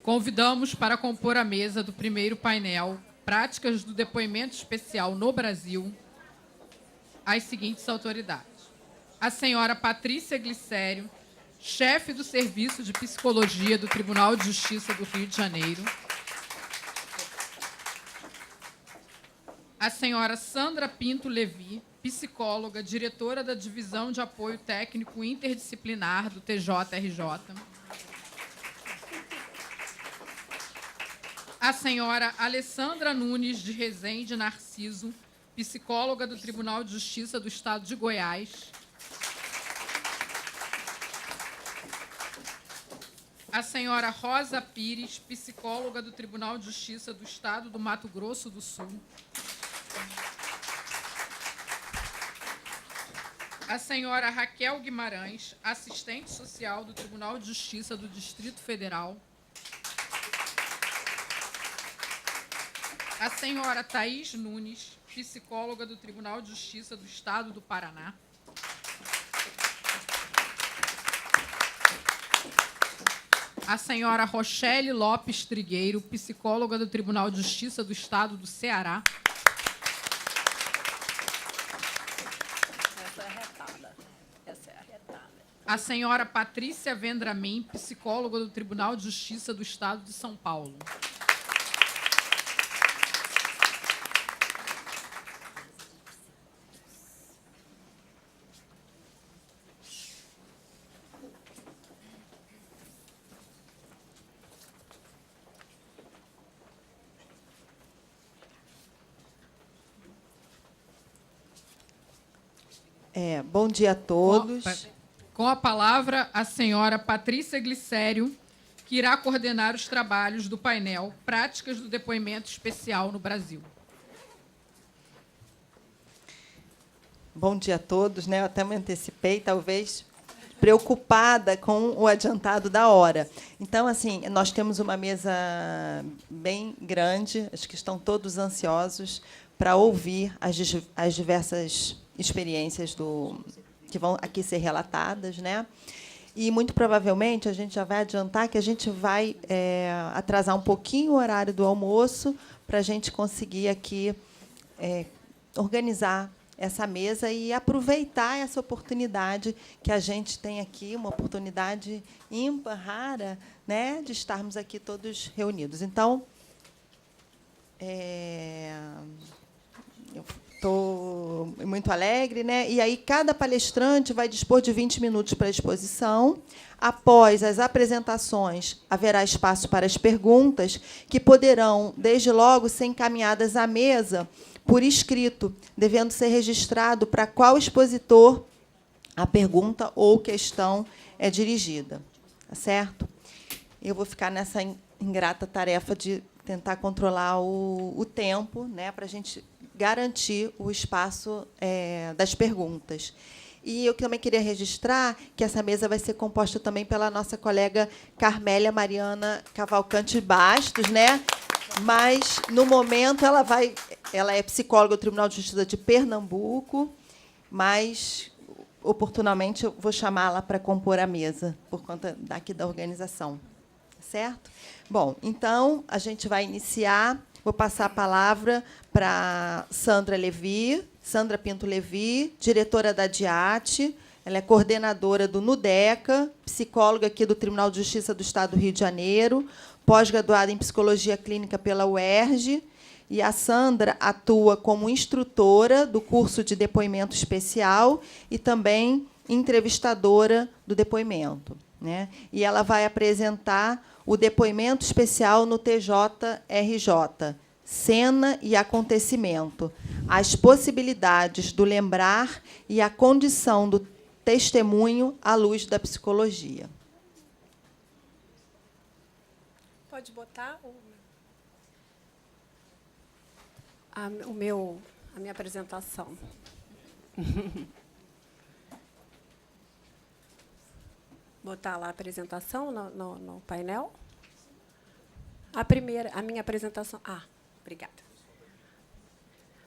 Convidamos para compor a mesa do primeiro painel Práticas do Depoimento Especial no Brasil as seguintes autoridades. A senhora Patrícia Glicério, chefe do Serviço de Psicologia do Tribunal de Justiça do Rio de Janeiro. A senhora Sandra Pinto Levi, psicóloga, diretora da Divisão de Apoio Técnico Interdisciplinar do TJRJ. A senhora Alessandra Nunes de Rezende Narciso, psicóloga do Tribunal de Justiça do Estado de Goiás. A senhora Rosa Pires, psicóloga do Tribunal de Justiça do Estado do Mato Grosso do Sul. A senhora Raquel Guimarães, assistente social do Tribunal de Justiça do Distrito Federal. A senhora Thaís Nunes, psicóloga do Tribunal de Justiça do Estado do Paraná. A senhora Rochelle Lopes Trigueiro, psicóloga do Tribunal de Justiça do Estado do Ceará. A senhora Patrícia Vendramin, psicóloga do Tribunal de Justiça do Estado de São Paulo. Bom dia a todos. Com a palavra, a senhora Patrícia Glicério, que irá coordenar os trabalhos do painel Práticas do Depoimento Especial no Brasil. Bom dia a todos. Eu até me antecipei, talvez preocupada com o adiantado da hora. Então, assim, nós temos uma mesa bem grande, acho que estão todos ansiosos para ouvir as diversas experiências que vão aqui ser relatadas, né? E, muito provavelmente, a gente já vai adiantar que a gente vai atrasar um pouquinho o horário do almoço para a gente conseguir aqui organizar essa mesa e aproveitar essa oportunidade que a gente tem aqui, uma oportunidade ímpar, rara, né, de estarmos aqui todos reunidos. Então, eu estou muito alegre, né? E aí cada palestrante vai dispor de 20 minutos para a exposição. Após as apresentações, haverá espaço para as perguntas, que poderão, desde logo, ser encaminhadas à mesa por escrito, devendo ser registrado para qual expositor a pergunta ou questão é dirigida. Tá certo? Eu vou ficar nessa ingrata tarefa de tentar controlar o tempo, né, para a gente garantir o espaço das perguntas. E eu também queria registrar que essa mesa vai ser composta também pela nossa colega Carmélia Mariana Cavalcante Bastos, né? Mas, no momento, ela é psicóloga do Tribunal de Justiça de Pernambuco, mas, oportunamente, eu vou chamá-la para compor a mesa, por conta daqui da organização. Certo? Bom, então, a gente vai iniciar. Vou passar a palavra para Sandra Pinto Levi, diretora da DIAT. Ela é coordenadora do NUDECA, psicóloga aqui do Tribunal de Justiça do Estado do Rio de Janeiro, pós-graduada em Psicologia Clínica pela UERJ. E a Sandra atua como instrutora do curso de depoimento especial e também entrevistadora do depoimento, né? E ela vai apresentar o depoimento especial no TJRJ, Cena e Acontecimento, as possibilidades do lembrar e a condição do testemunho à luz da psicologia. Pode botar a minha apresentação. Botar lá a apresentação no painel. A minha apresentação. Obrigada.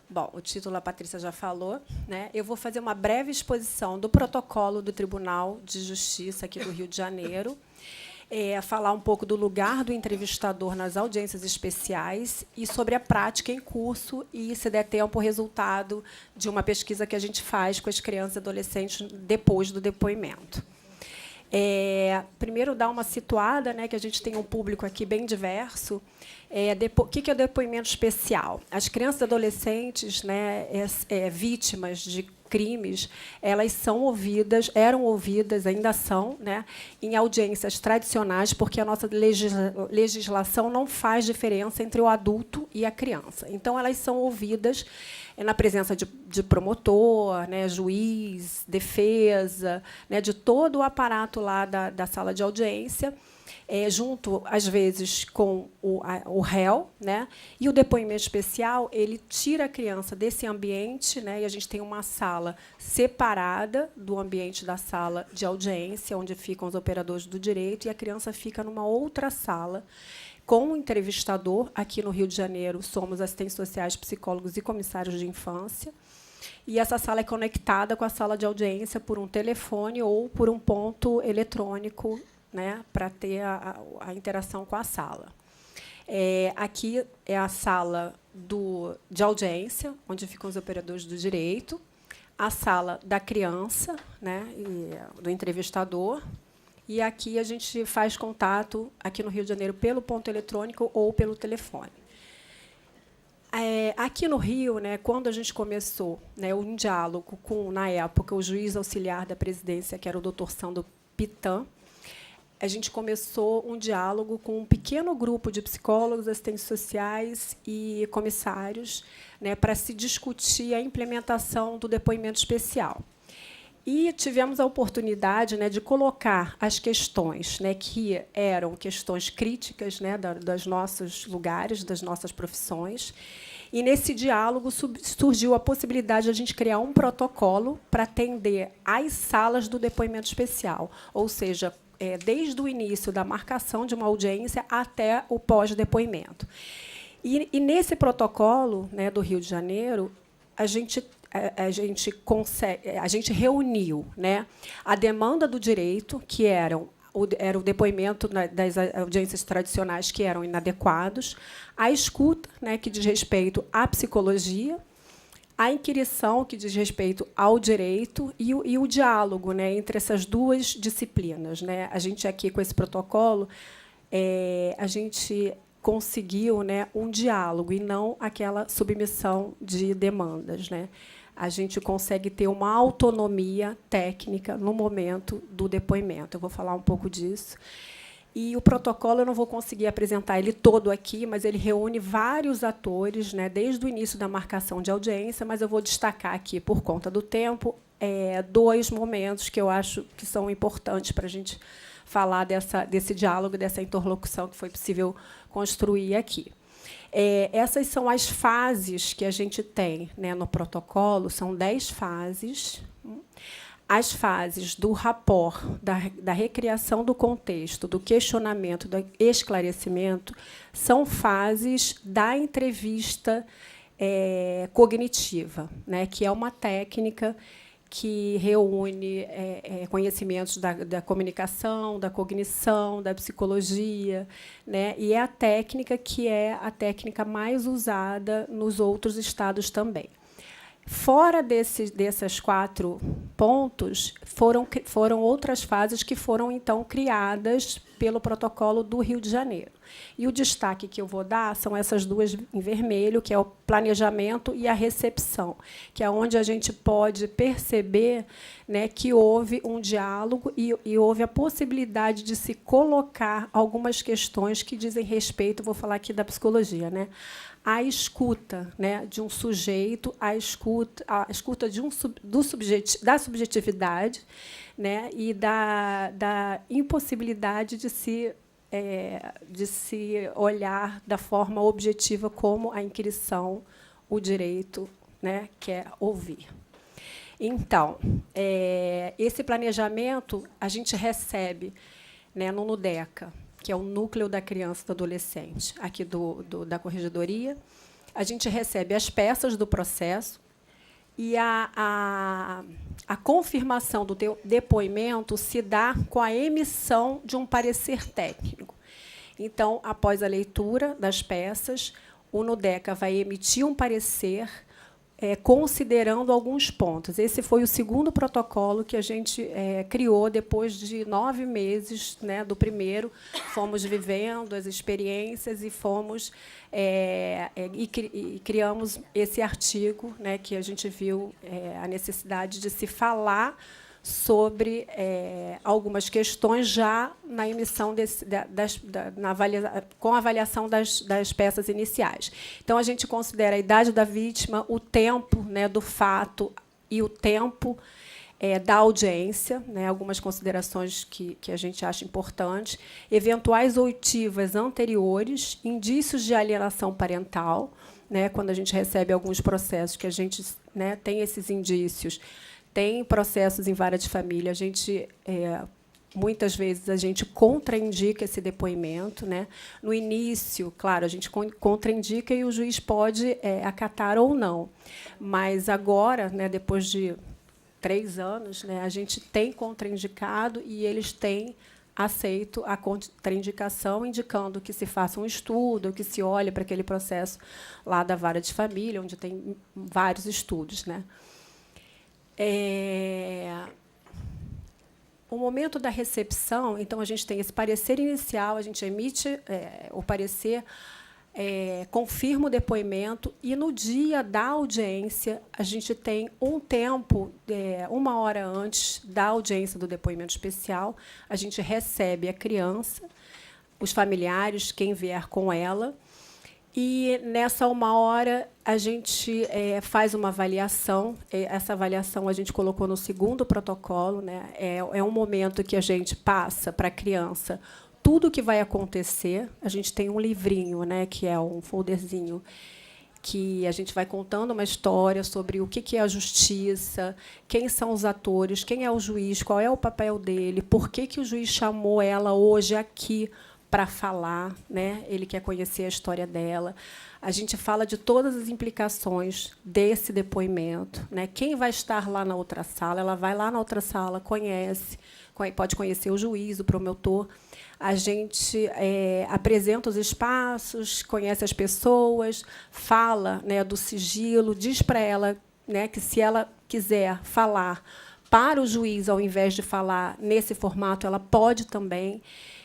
Bom, o título a Patrícia já falou, né? Eu vou fazer uma breve exposição do protocolo do Tribunal de Justiça aqui do Rio de Janeiro. falar um pouco do lugar do entrevistador nas audiências especiais e sobre a prática em curso e, se der tempo, o resultado de uma pesquisa que a gente faz com as crianças e adolescentes depois do depoimento. Primeiro, dar uma situada, né, que a gente tem um público aqui bem diverso. O que é o depoimento especial? As crianças e adolescentes, né, vítimas de crimes, elas eram ouvidas, ainda são, né, em audiências tradicionais, porque a nossa legislação não faz diferença entre o adulto e a criança. Então, elas são ouvidas na presença de promotor, né, juiz, defesa, né, de todo o aparato lá da sala de audiência, junto, às vezes, com o réu, né? E o depoimento especial, ele tira a criança desse ambiente, né? E a gente tem uma sala separada do ambiente da sala de audiência, onde ficam os operadores do direito, e a criança fica numa outra sala com o entrevistador. Aqui no Rio de Janeiro, somos assistentes sociais, psicólogos e comissários de infância. E essa sala é conectada com a sala de audiência por um telefone ou por um ponto eletrônico, né, para ter a interação com a sala. Aqui é a sala de audiência, onde ficam os operadores do direito, a sala da criança, né, do entrevistador, e aqui a gente faz contato, aqui no Rio de Janeiro, pelo ponto eletrônico ou pelo telefone. Aqui no Rio, né, quando a gente começou, né, um diálogo com, na época, o juiz auxiliar da presidência, que era o doutor Sandro Pitan, a gente começou um diálogo com um pequeno grupo de psicólogos, assistentes sociais e comissários, né, para se discutir a implementação do depoimento especial. E tivemos a oportunidade, né, de colocar as questões, né, que eram questões críticas, né, dos nossos lugares, das nossas profissões. E, nesse diálogo, surgiu a possibilidade de a gente criar um protocolo para atender às salas do depoimento especial, ou seja, desde o início da marcação de uma audiência até o pós-depoimento. E nesse protocolo, né, do Rio de Janeiro, a gente reuniu, né, a demanda do direito, que era o depoimento das audiências tradicionais que eram inadequados, a escuta, né, que diz respeito à psicologia, a inquirição, que diz respeito ao direito, e o diálogo, né, entre essas duas disciplinas, né. A gente, aqui, com esse protocolo, a gente conseguiu, né, um diálogo e não aquela submissão de demandas, né. A gente consegue ter uma autonomia técnica no momento do depoimento. Eu vou falar um pouco disso. E o protocolo, eu não vou conseguir apresentar ele todo aqui, mas ele reúne vários atores, né, desde o início da marcação de audiência, mas eu vou destacar aqui, por conta do tempo, 2 momentos que eu acho que são importantes para a gente falar desse diálogo, dessa interlocução que foi possível construir aqui. Essas são as fases que a gente tem, né, no protocolo, são 10 fases. As fases do rapport, da recriação do contexto, do questionamento, do esclarecimento, são fases da entrevista cognitiva, né, que é uma técnica que reúne conhecimentos da comunicação, da cognição, da psicologia, né, e é a técnica que é a técnica mais usada nos outros estados também. Fora desses 4 pontos, foram outras fases que foram, então, criadas pelo protocolo do Rio de Janeiro. E o destaque que eu vou dar são essas 2 em vermelho, que é o planejamento e a recepção, que é onde a gente pode perceber, né, que houve um diálogo e houve a possibilidade de se colocar algumas questões que dizem respeito, vou falar aqui da psicologia, né, a escuta, né, de um sujeito, a escuta da subjetividade, né, e da impossibilidade de se olhar da forma objetiva como a inquirição, o direito, né, quer ouvir. Então, esse planejamento a gente recebe, né, no NUDECA, que é o Núcleo da Criança e do Adolescente, aqui da Corregedoria. A gente recebe as peças do processo e a a confirmação do depoimento se dá com a emissão de um parecer técnico. Então, após a leitura das peças, o NUDECA vai emitir um parecer considerando alguns pontos. Esse foi o segundo protocolo que a gente criou depois de 9 meses, né, do primeiro. Fomos vivendo as experiências e fomos e criamos esse artigo, né, que a gente viu a necessidade de se falar sobre algumas questões já na emissão com a avaliação das peças iniciais. Então, a gente considera a idade da vítima, o tempo, né, do fato e o tempo da audiência, né, algumas considerações que a gente acha importantes, eventuais oitivas anteriores, indícios de alienação parental, né, quando a gente recebe alguns processos que a gente, né, tem esses indícios. Tem processos em vara de família, a gente muitas vezes a gente contraindica esse depoimento, né? No início, claro, a gente contraindica e o juiz pode acatar ou não. Mas agora, né, depois de 3 anos, né, a gente tem contraindicado e eles têm aceito a contraindicação, indicando que se faça um estudo, que se olhe para aquele processo lá da vara de família, onde tem vários estudos, né? O momento da recepção, então, a gente tem esse parecer inicial, a gente emite o parecer, confirma o depoimento, e, no dia da audiência, a gente tem um tempo, 1 hora antes da audiência do depoimento especial, a gente recebe a criança, os familiares, quem vier com ela, e, nessa 1 hora, a gente faz uma avaliação. Essa avaliação a gente colocou no segundo protocolo, né? É um momento que a gente passa para a criança tudo o que vai acontecer. A gente tem um livrinho, né, que é um folderzinho, que a gente vai contando uma história sobre o que é a justiça, quem são os atores, quem é o juiz, qual é o papel dele, por que o juiz chamou ela hoje aqui para falar, né? Ele quer conhecer a história dela. A gente fala de todas as implicações desse depoimento, né? Quem vai estar lá na outra sala, ela vai lá na outra sala, pode conhecer o juiz, o promotor. A gente apresenta os espaços, conhece as pessoas, fala, né, do sigilo, diz para ela, né, que, se ela quiser falar para o juiz, ao invés de falar nesse formato, ela pode também.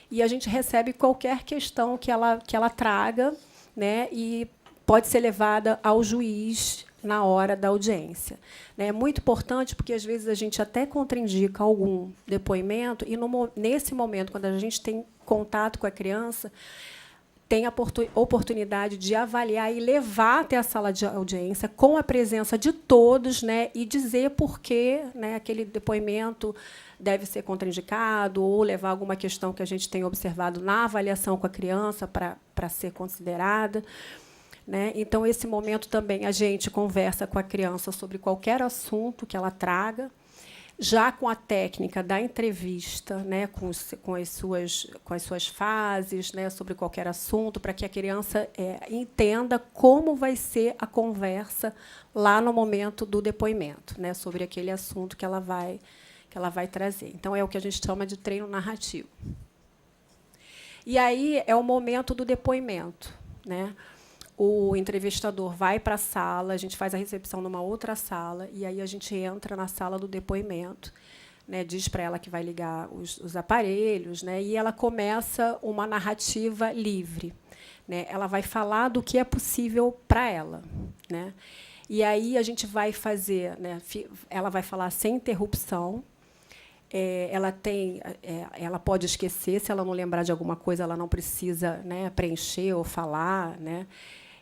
E a gente recebe qualquer questão que ela traga, né, e pode ser levada ao juiz na hora da audiência. É muito importante, porque, às vezes, a gente até contraindica algum depoimento, e, nesse momento, quando a gente tem contato com a criança, tem a oportunidade de avaliar e levar até a sala de audiência com a presença de todos, né, e dizer por que, né, aquele depoimento deve ser contraindicado, ou levar alguma questão que a gente tem observado na avaliação com a criança para ser considerada, né? Então, esse momento também a gente conversa com a criança sobre qualquer assunto que ela traga, já com a técnica da entrevista, né, com as suas fases, né, sobre qualquer assunto, para que a criança entenda como vai ser a conversa lá no momento do depoimento, né, sobre aquele assunto que ela vai trazer. Então, é o que a gente chama de treino narrativo. E aí é o momento do depoimento, né? O entrevistador vai para a sala, a gente faz a recepção numa outra sala, e aí a gente entra na sala do depoimento, né, diz para ela que vai ligar os aparelhos, né, e ela começa uma narrativa livre, né? Ela vai falar do que é possível para ela, né? E aí a gente vai fazer, né, ela vai falar sem interrupção. Ela pode esquecer, se ela não lembrar de alguma coisa, ela não precisa, né, preencher ou falar, né?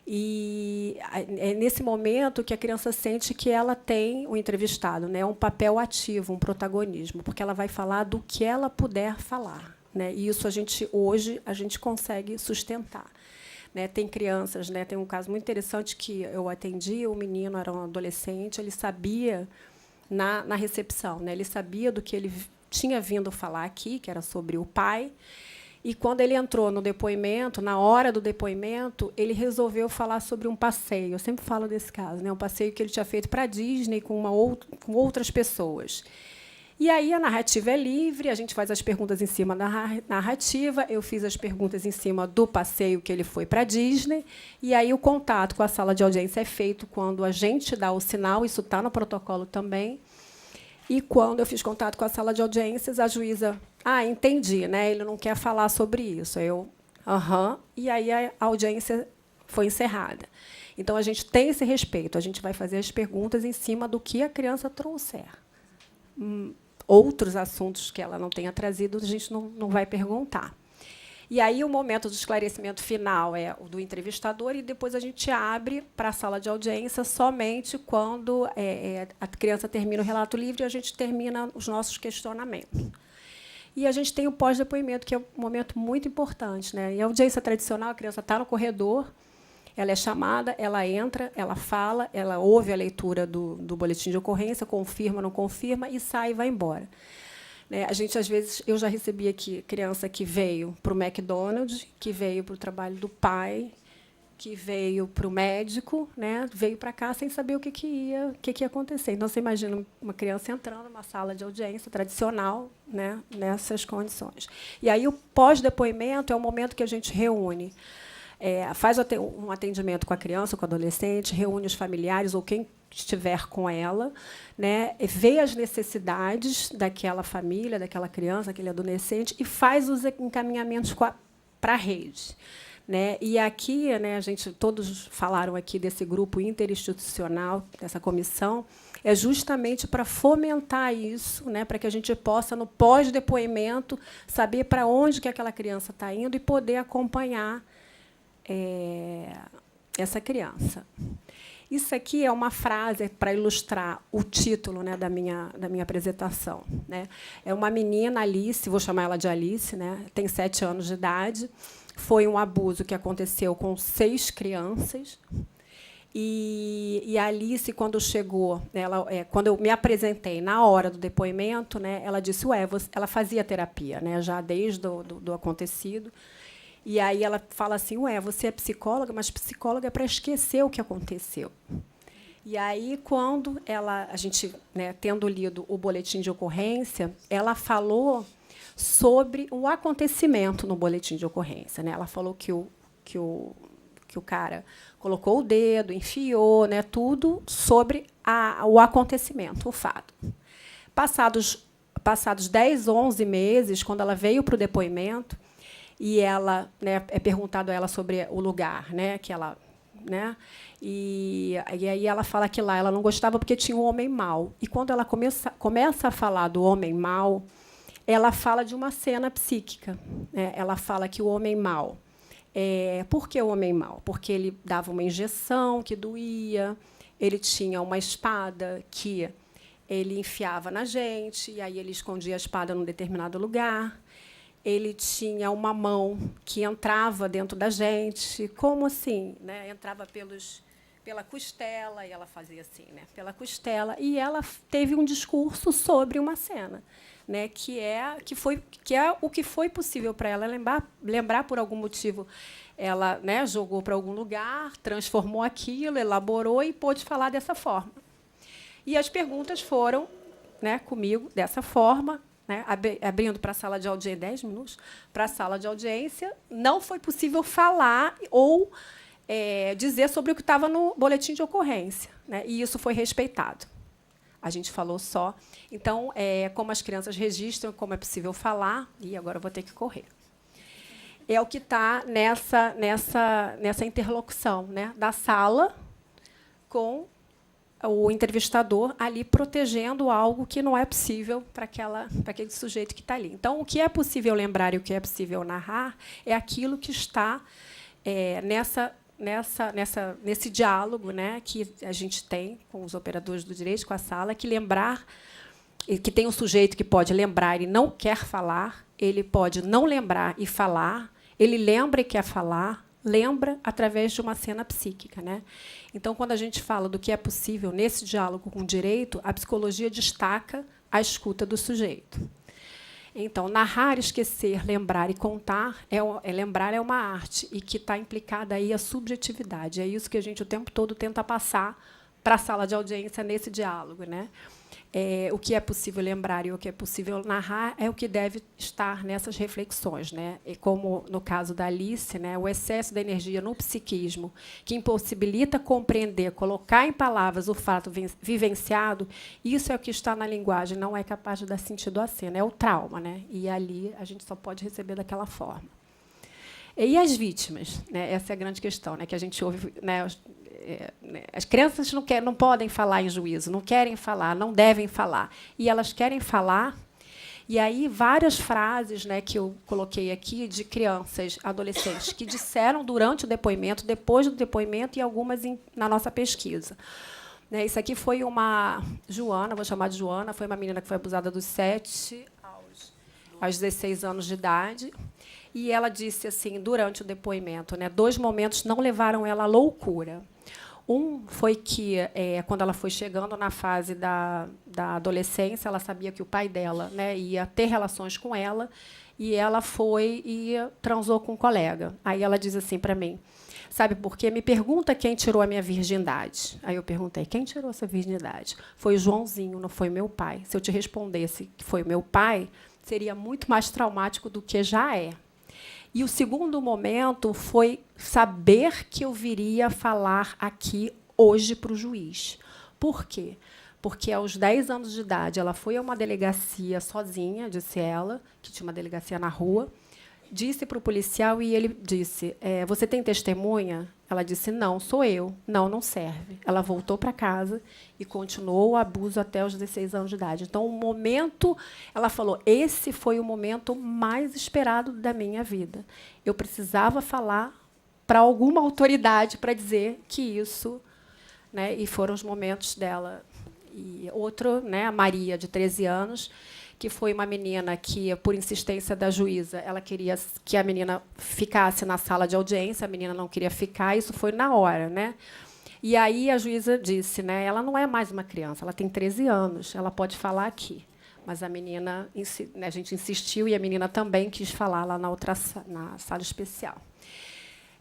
E é nesse momento que a criança sente que ela tem, o entrevistado, né, um papel ativo, um protagonismo, porque ela vai falar do que ela puder falar, né? E isso hoje a gente consegue sustentar, né? Tem crianças, né, tem um caso muito interessante que eu atendi, o menino era um adolescente, ele sabia na recepção, né, ele sabia do que ele tinha vindo falar aqui, que era sobre o pai. E, quando ele entrou no depoimento, na hora do depoimento, ele resolveu falar sobre um passeio. Eu sempre falo desse caso, né? Um passeio que ele tinha feito para a Disney com outras pessoas. E aí a narrativa é livre, a gente faz as perguntas em cima da narrativa, eu fiz as perguntas em cima do passeio que ele foi para a Disney, e aí o contato com a sala de audiência é feito quando a gente dá o sinal, isso está no protocolo também. E, quando eu fiz contato com a sala de audiências, a juíza, entendi, né? Ele não quer falar sobre isso. Eu, e aí a audiência foi encerrada. Então, a gente tem esse respeito, a gente vai fazer as perguntas em cima do que a criança trouxer. Outros assuntos que ela não tenha trazido, a gente não vai perguntar. E aí o momento do esclarecimento final é o do entrevistador, e depois a gente abre para a sala de audiência somente quando a criança termina o relato livre e a gente termina os nossos questionamentos. E a gente tem o pós-depoimento, que é um momento muito importante, né? Em audiência tradicional, a criança está no corredor, ela é chamada, ela entra, ela fala, ela ouve a leitura do boletim de ocorrência, confirma, não confirma, e sai e vai embora. A gente, às vezes, eu já recebi aqui criança que veio para o McDonald's, que veio para o trabalho do pai, que veio para o médico, né? Veio para cá sem saber o que ia acontecer. Então, você imagina uma criança entrando numa sala de audiência tradicional, né? Nessas condições. E aí o pós-depoimento é o momento que a gente reúne. Faz um atendimento com a criança, com o adolescente, reúne os familiares ou quem estiver com ela, né, vê as necessidades daquela família, daquela criança, daquele adolescente, e faz os encaminhamentos para a rede. Né? E aqui, né, todos falaram aqui desse grupo interinstitucional, dessa comissão, é justamente para fomentar isso, né, para que a gente possa, no pós-depoimento, saber para onde que aquela criança está indo e poder acompanhar essa criança. Isso aqui é uma frase para ilustrar o título, né, da minha apresentação. Né? É uma menina, Alice, vou chamar ela de Alice, né, tem 7 anos de idade. Foi um abuso que aconteceu com 6 crianças. E a Alice, quando chegou, quando eu me apresentei na hora do depoimento, né, ela disse, ela fazia terapia, né, já desde do acontecido. E aí ela fala assim, você é psicóloga, mas psicóloga é para esquecer o que aconteceu. E aí, quando a gente, né, tendo lido o boletim de ocorrência, ela falou sobre o acontecimento no boletim de ocorrência. Né? Ela falou que o cara colocou o dedo, enfiou, né, tudo sobre o acontecimento, o fato. Passados 10, 11 meses, quando ela veio para o depoimento, e ela, né, é perguntado a ela sobre o lugar, né, que ela, né, e aí ela fala que lá ela não gostava porque tinha um homem mau. E quando ela começa a falar do homem mau, ela fala de uma cena psíquica. Né? Ela fala que o homem mau. Por que o homem mau? Porque ele dava uma injeção que doía, ele tinha uma espada que ele enfiava na gente, e aí ele escondia a espada num determinado lugar. Ele tinha uma mão que entrava dentro da gente. Como assim? Né? Entrava pela costela, e ela fazia assim, né? Pela costela. E ela teve um discurso sobre uma cena, né? que é o que foi possível para ela lembrar por algum motivo. Ela, né, jogou para algum lugar, transformou aquilo, elaborou e pôde falar dessa forma. E as perguntas foram, né, comigo dessa forma. Né, abrindo para a sala de audiência, 10 minutos, para a sala de audiência, não foi possível falar ou dizer sobre o que estava no boletim de ocorrência. Né, e isso foi respeitado. A gente falou só. Então, como as crianças registram, como é possível falar, e agora eu vou ter que correr. É o que está nessa interlocução, né, da sala com o entrevistador ali protegendo algo que não é possível para aquele sujeito que está ali. Então, o que é possível lembrar e o que é possível narrar é aquilo que está nesse diálogo, né, que a gente tem com os operadores do direito, com a sala, que lembrar, que tem um sujeito que pode lembrar e não quer falar, ele pode não lembrar e falar, ele lembra e quer falar, lembra através de uma cena psíquica. Né? Então, quando a gente fala do que é possível nesse diálogo com o direito, a psicologia destaca a escuta do sujeito. Então, narrar, esquecer, lembrar e contar, lembrar é uma arte, e que está implicada aí a subjetividade. É isso que a gente o tempo todo tenta passar para a sala de audiência nesse diálogo, né? O que é possível lembrar e o que é possível narrar é o que deve estar nessas reflexões, né? E como no caso da Alice, né, o excesso da energia no psiquismo, que impossibilita compreender, colocar em palavras o fato vivenciado, isso é o que está na linguagem, não é capaz de dar sentido à cena, é o trauma, né? E ali a gente só pode receber daquela forma. E as vítimas, né? Essa é a grande questão, né? Que a gente ouve, né? As crianças não podem falar em juízo, não querem falar, não devem falar. E elas querem falar. E aí, várias frases, né, que eu coloquei aqui de crianças, adolescentes, que disseram durante o depoimento, depois do depoimento, e algumas na nossa pesquisa. Né, isso aqui foi uma Joana, vou chamar de Joana, foi uma menina que foi abusada dos 7 aos 16 anos de idade. E ela disse assim, durante o depoimento, né, 2 momentos não levaram ela à loucura. Um foi que, quando ela foi chegando na fase da adolescência, ela sabia que o pai dela, né, ia ter relações com ela, e ela foi e transou com um colega. Aí ela diz assim para mim, sabe por quê? Me pergunta quem tirou a minha virgindade. Aí eu perguntei, quem tirou essa virgindade? Foi o Joãozinho, não foi meu pai. Se eu te respondesse que foi meu pai, seria muito mais traumático do que já é. E o segundo momento foi saber que eu viria falar aqui hoje para o juiz. Por quê? Porque, aos 10 anos de idade, ela foi a uma delegacia sozinha, disse ela, que tinha uma delegacia na rua, disse para o policial e ele disse, você tem testemunha? Ela disse, não, sou eu. Não, não serve. Ela voltou para casa e continuou o abuso até os 16 anos de idade. Então, o momento, ela falou, esse foi o momento mais esperado da minha vida. Eu precisava falar para alguma autoridade para dizer que isso, né, e foram os momentos dela. E outro, né, a Maria, de 13 anos, que foi uma menina que, por insistência da juíza, ela queria que a menina ficasse na sala de audiência, a menina não queria ficar, isso foi na hora, né? E aí a juíza disse, né, ela não é mais uma criança, ela tem 13 anos, ela pode falar aqui. Mas a menina, a gente insistiu e a menina também quis falar lá na sala especial.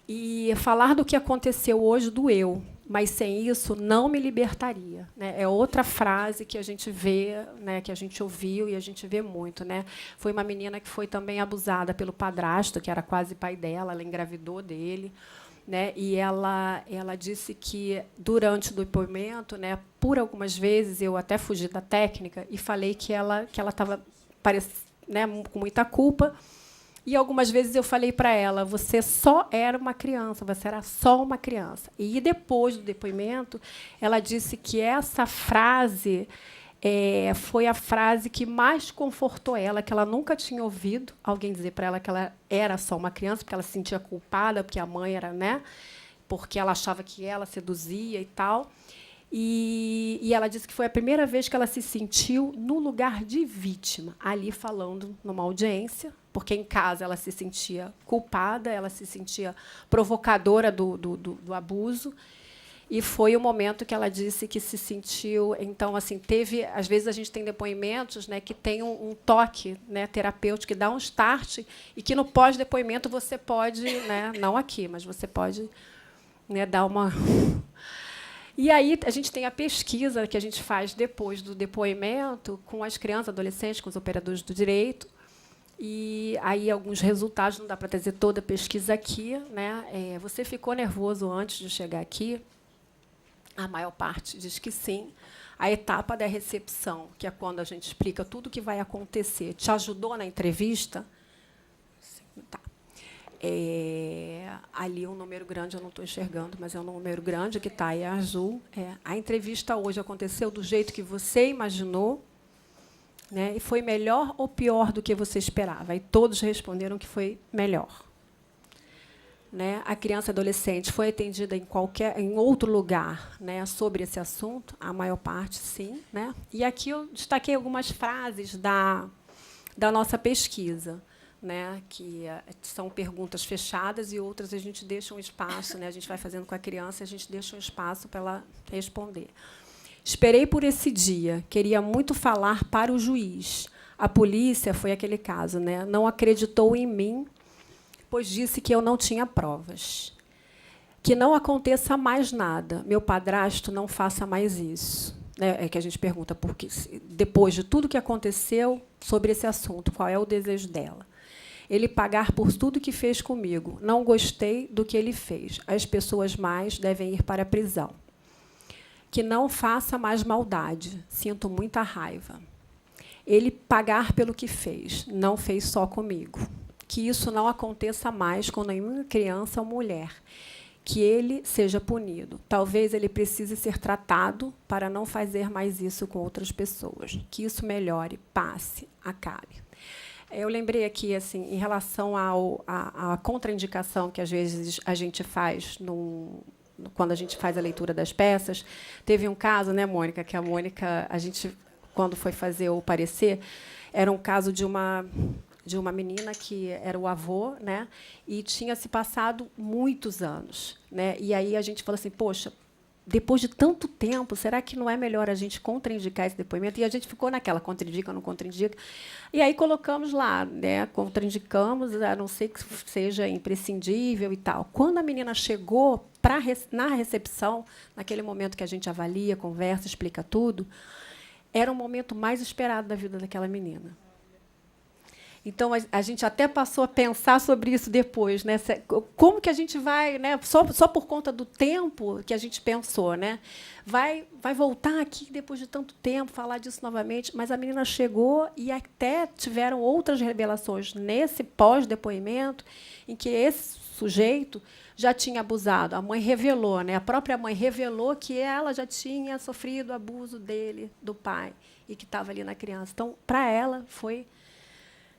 E falar do que aconteceu hoje doeu, mas sem isso não me libertaria. Né? É outra frase que a gente vê, né, que a gente ouviu e a gente vê muito. Né? Foi uma menina que foi também abusada pelo padrasto, que era quase pai dela, ela engravidou dele. Né? E ela disse que, durante o depoimento, né, por algumas vezes, eu até fugi da técnica e falei que ela estava, né, com muita culpa. E algumas vezes eu falei para ela, você só era uma criança, você era só uma criança. E depois do depoimento, ela disse que essa frase foi a frase que mais confortou ela, que ela nunca tinha ouvido alguém dizer para ela que ela era só uma criança, porque ela se sentia culpada, porque a mãe era, né, porque ela achava que ela seduzia e tal. E ela disse que foi a primeira vez que ela se sentiu no lugar de vítima, ali falando numa audiência, porque em casa ela se sentia culpada, ela se sentia provocadora do abuso. E foi o momento que ela disse que se sentiu. Então, assim, teve. Às vezes a gente tem depoimentos, né, que tem um toque, né, terapêutico, que dá um start, e que no pós-depoimento você pode, né, não aqui, mas você pode, né, dar uma. E aí a gente tem a pesquisa que a gente faz depois do depoimento com as crianças, adolescentes, com os operadores do direito. E aí alguns resultados, não dá para trazer toda a pesquisa aqui. Né? Você ficou nervoso antes de chegar aqui? A maior parte diz que sim. A etapa da recepção, que é quando a gente explica tudo o que vai acontecer, te ajudou na entrevista? Tá. Ali um número grande, eu não estou enxergando, mas é um número grande que está aí, é azul. A entrevista hoje aconteceu do jeito que você imaginou, né? E foi melhor ou pior do que você esperava? E todos responderam que foi melhor. Né? A criança e adolescente foi atendida em outro lugar, né, sobre esse assunto? A maior parte, sim. Né? E aqui eu destaquei algumas frases da nossa pesquisa. Né, que são perguntas fechadas e outras a gente deixa um espaço, né, a gente vai fazendo com a criança, a gente deixa um espaço para ela responder. Esperei por esse dia, queria muito falar para o juiz. A polícia, foi aquele caso, né, não acreditou em mim, pois disse que eu não tinha provas. Que não aconteça mais nada. Meu padrasto não faça mais isso. É que a gente pergunta, porque, depois de tudo que aconteceu sobre esse assunto, qual é o desejo dela? Ele pagar por tudo que fez comigo. Não gostei do que ele fez. As pessoas mais devem ir para a prisão. Que não faça mais maldade. Sinto muita raiva. Ele pagar pelo que fez. Não fez só comigo. Que isso não aconteça mais com nenhuma criança ou mulher. Que ele seja punido. Talvez ele precise ser tratado para não fazer mais isso com outras pessoas. Que isso melhore, passe, acabe. Eu lembrei aqui, assim, em relação à contraindicação que, às vezes, a gente faz quando a gente faz a leitura das peças. Teve um caso, né, Mônica, que a Mônica, a gente, quando foi fazer o parecer, era um caso de uma menina que era o avô, né, e tinha se passado muitos anos, né, e aí a gente falou assim, poxa, depois de tanto tempo, será que não é melhor a gente contraindicar esse depoimento? E a gente ficou naquela, contraindica, não contraindica. E aí colocamos lá, né, contraindicamos, a não ser que seja imprescindível e tal. Quando a menina chegou na recepção, naquele momento que a gente avalia, conversa, explica tudo, era o momento mais esperado da vida daquela menina. Então, a gente até passou a pensar sobre isso depois, né? Como que a gente vai, né? Só por conta do tempo que a gente pensou, né? Vai voltar aqui depois de tanto tempo, falar disso novamente. Mas a menina chegou e até tiveram outras revelações nesse pós-depoimento, em que esse sujeito já tinha abusado. A mãe revelou, né? A própria mãe revelou que ela já tinha sofrido abuso dele, do pai, e que estava ali na criança. Então, para ela, foi,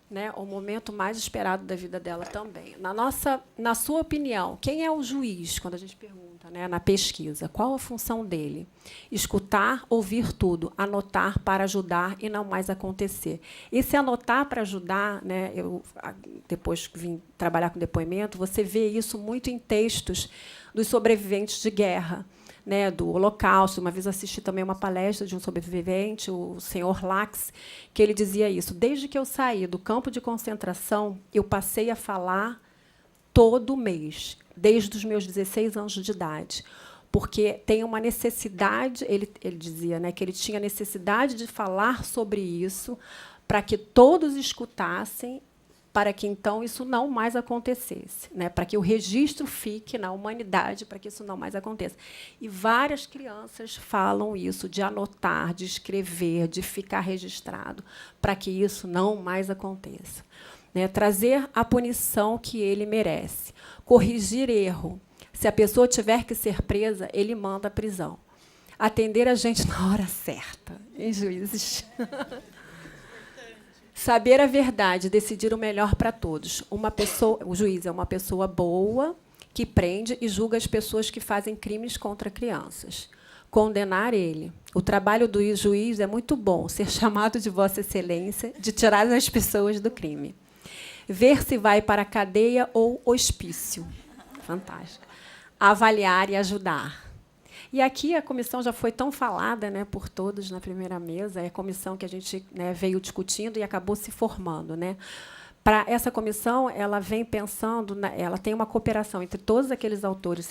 né, o momento mais esperado da vida dela também. Na sua opinião, quem é o juiz, quando a gente pergunta, né, na pesquisa? Qual a função dele? Escutar, ouvir tudo, anotar para ajudar e não mais acontecer. Esse anotar para ajudar, né, eu depois vim trabalhar com depoimento, você vê isso muito em textos dos sobreviventes de guerra, né, do Holocausto. Uma vez assisti também uma palestra de um sobrevivente, o senhor Lax, que ele dizia isso. Desde que eu saí do campo de concentração, eu passei a falar todo mês, desde os meus 16 anos de idade, porque tem uma necessidade, ele dizia, né, que ele tinha necessidade de falar sobre isso para que todos escutassem, para que, então, isso não mais acontecesse, né? Para que o registro fique na humanidade, para que isso não mais aconteça. E várias crianças falam isso, de anotar, de escrever, de ficar registrado, para que isso não mais aconteça. Né? Trazer a punição que ele merece. Corrigir erro. Se a pessoa tiver que ser presa, ele manda a prisão. Atender a gente na hora certa, hein, juízes? Saber a verdade, decidir o melhor para todos. O juiz é uma pessoa boa, que prende e julga as pessoas que fazem crimes contra crianças. Condenar ele. O trabalho do juiz é muito bom, ser chamado de Vossa Excelência, de tirar as pessoas do crime. Ver se vai para a cadeia ou hospício. Fantástico. Avaliar e ajudar. E aqui a comissão já foi tão falada, né, por todos na primeira mesa, é a comissão que a gente, né, veio discutindo e acabou se formando, né. Para essa comissão, ela vem pensando, ela tem uma cooperação entre todos aqueles atores,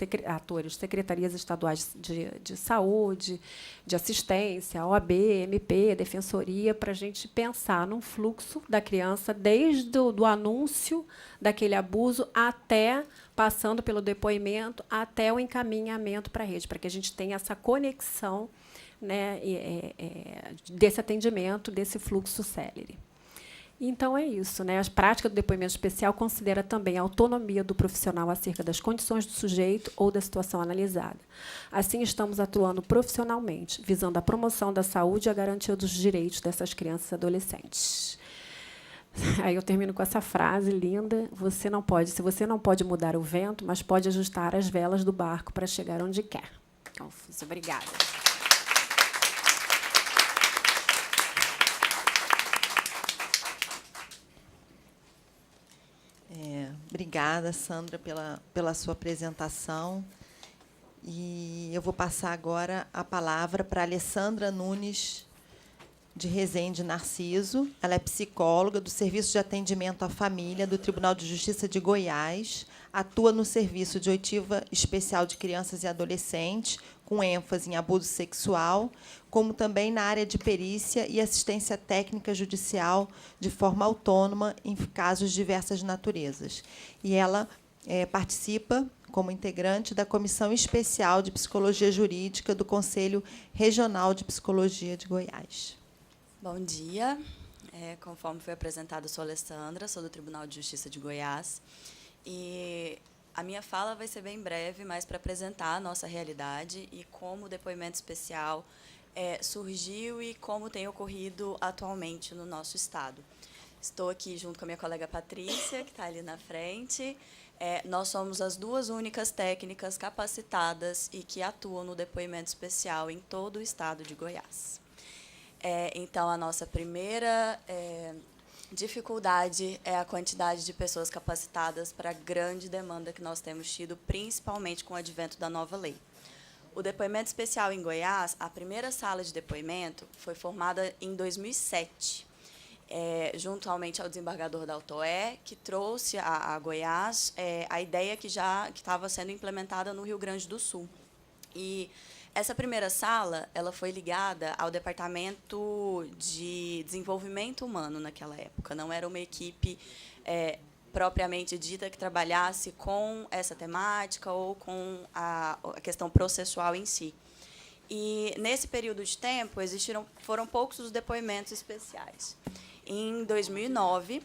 secretarias estaduais de saúde, de assistência, OAB, MP, defensoria, para a gente pensar num fluxo da criança desde o anúncio daquele abuso até, passando pelo depoimento, até o encaminhamento para a rede, para que a gente tenha essa conexão, né, desse atendimento, desse fluxo célere. Então, é isso. Né? A prática do depoimento especial considera também a autonomia do profissional acerca das condições do sujeito ou da situação analisada. Assim, estamos atuando profissionalmente, visando a promoção da saúde e a garantia dos direitos dessas crianças e adolescentes. Aí eu termino com essa frase linda. Se você não pode mudar o vento, mas pode ajustar as velas do barco para chegar onde quer. Então, obrigada. Obrigada, Sandra, pela sua apresentação. E eu vou passar agora a palavra para a Alessandra Nunes, de Rezende Narciso. Ela é psicóloga do Serviço de Atendimento à Família do Tribunal de Justiça de Goiás. Atua no Serviço de Oitiva Especial de Crianças e Adolescentes, com ênfase em abuso sexual, como também na área de perícia e assistência técnica judicial de forma autônoma em casos de diversas naturezas. E ela participa como integrante da Comissão Especial de Psicologia Jurídica do Conselho Regional de Psicologia de Goiás. Bom dia. Conforme foi apresentado, eu sou Alessandra, sou do Tribunal de Justiça de Goiás. E a minha fala vai ser bem breve, mas para apresentar a nossa realidade e como o depoimento especial surgiu e como tem ocorrido atualmente no nosso estado. Estou aqui junto com a minha colega Patrícia, que está ali na frente. Nós somos as duas únicas técnicas capacitadas e que atuam no depoimento especial em todo o estado de Goiás. Então, a nossa primeira dificuldade é a quantidade de pessoas capacitadas para a grande demanda que nós temos tido, principalmente com o advento da nova lei. O depoimento especial em Goiás, a primeira sala de depoimento foi formada em 2007, juntamente ao desembargador da Autoé, que trouxe a Goiás a ideia que estava sendo implementada no Rio Grande do Sul. E essa primeira sala ela foi ligada ao Departamento de Desenvolvimento Humano naquela época. Não era uma equipe propriamente dita que trabalhasse com essa temática ou com a questão processual em si. E, nesse período de tempo, foram poucos os depoimentos especiais. Em 2009,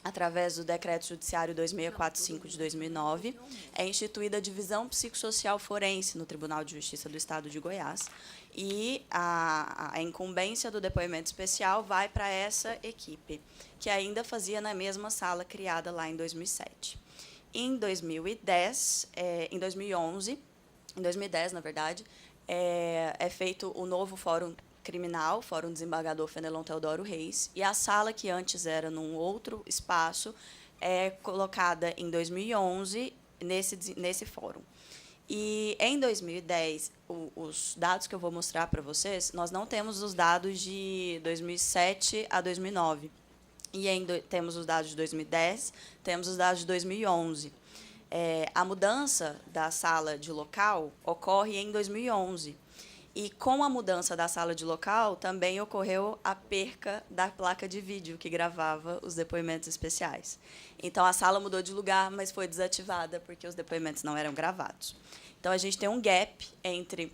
através do Decreto Judiciário 2645 de 2009, é instituída a Divisão Psicossocial Forense no Tribunal de Justiça do Estado de Goiás, e a incumbência do depoimento especial vai para essa equipe, que ainda fazia na mesma sala criada lá em 2007. Em 2010, em 2011, em 2010, na verdade, é feito o novo Fórum Criminal, Fórum Desembargador Fenelon Teodoro Reis, e a sala, que antes era num outro espaço, é colocada em 2011 nesse fórum. E, em 2010, os dados que eu vou mostrar para vocês, nós não temos os dados de 2007 a 2009. E temos os dados de 2010, temos os dados de 2011. A mudança da sala de local ocorre em 2011. E, com a mudança da sala de local, também ocorreu a perca da placa de vídeo que gravava os depoimentos especiais. Então, a sala mudou de lugar, mas foi desativada porque os depoimentos não eram gravados. Então, a gente tem um gap entre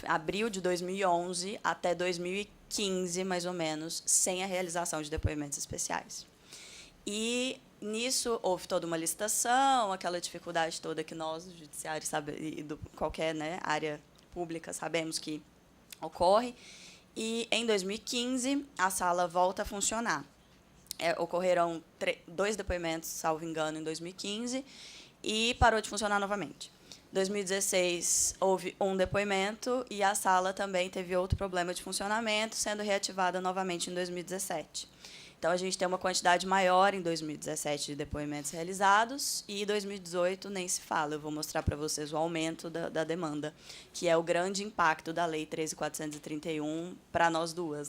abril de 2011 até 2015, mais ou menos, sem a realização de depoimentos especiais. E, nisso, houve toda uma licitação, aquela dificuldade toda que nós, do judiciário, e qualquer área pública, sabemos que ocorre. E, em 2015, a sala volta a funcionar. Ocorreram 2 depoimentos, salvo engano, em 2015, e parou de funcionar novamente. Em 2016, houve um depoimento e a sala também teve outro problema de funcionamento, sendo reativada novamente em 2017. Então, a gente tem uma quantidade maior em 2017 de depoimentos realizados, e em 2018 nem se fala. Eu vou mostrar para vocês o aumento da demanda, que é o grande impacto da Lei 13.431 para nós duas,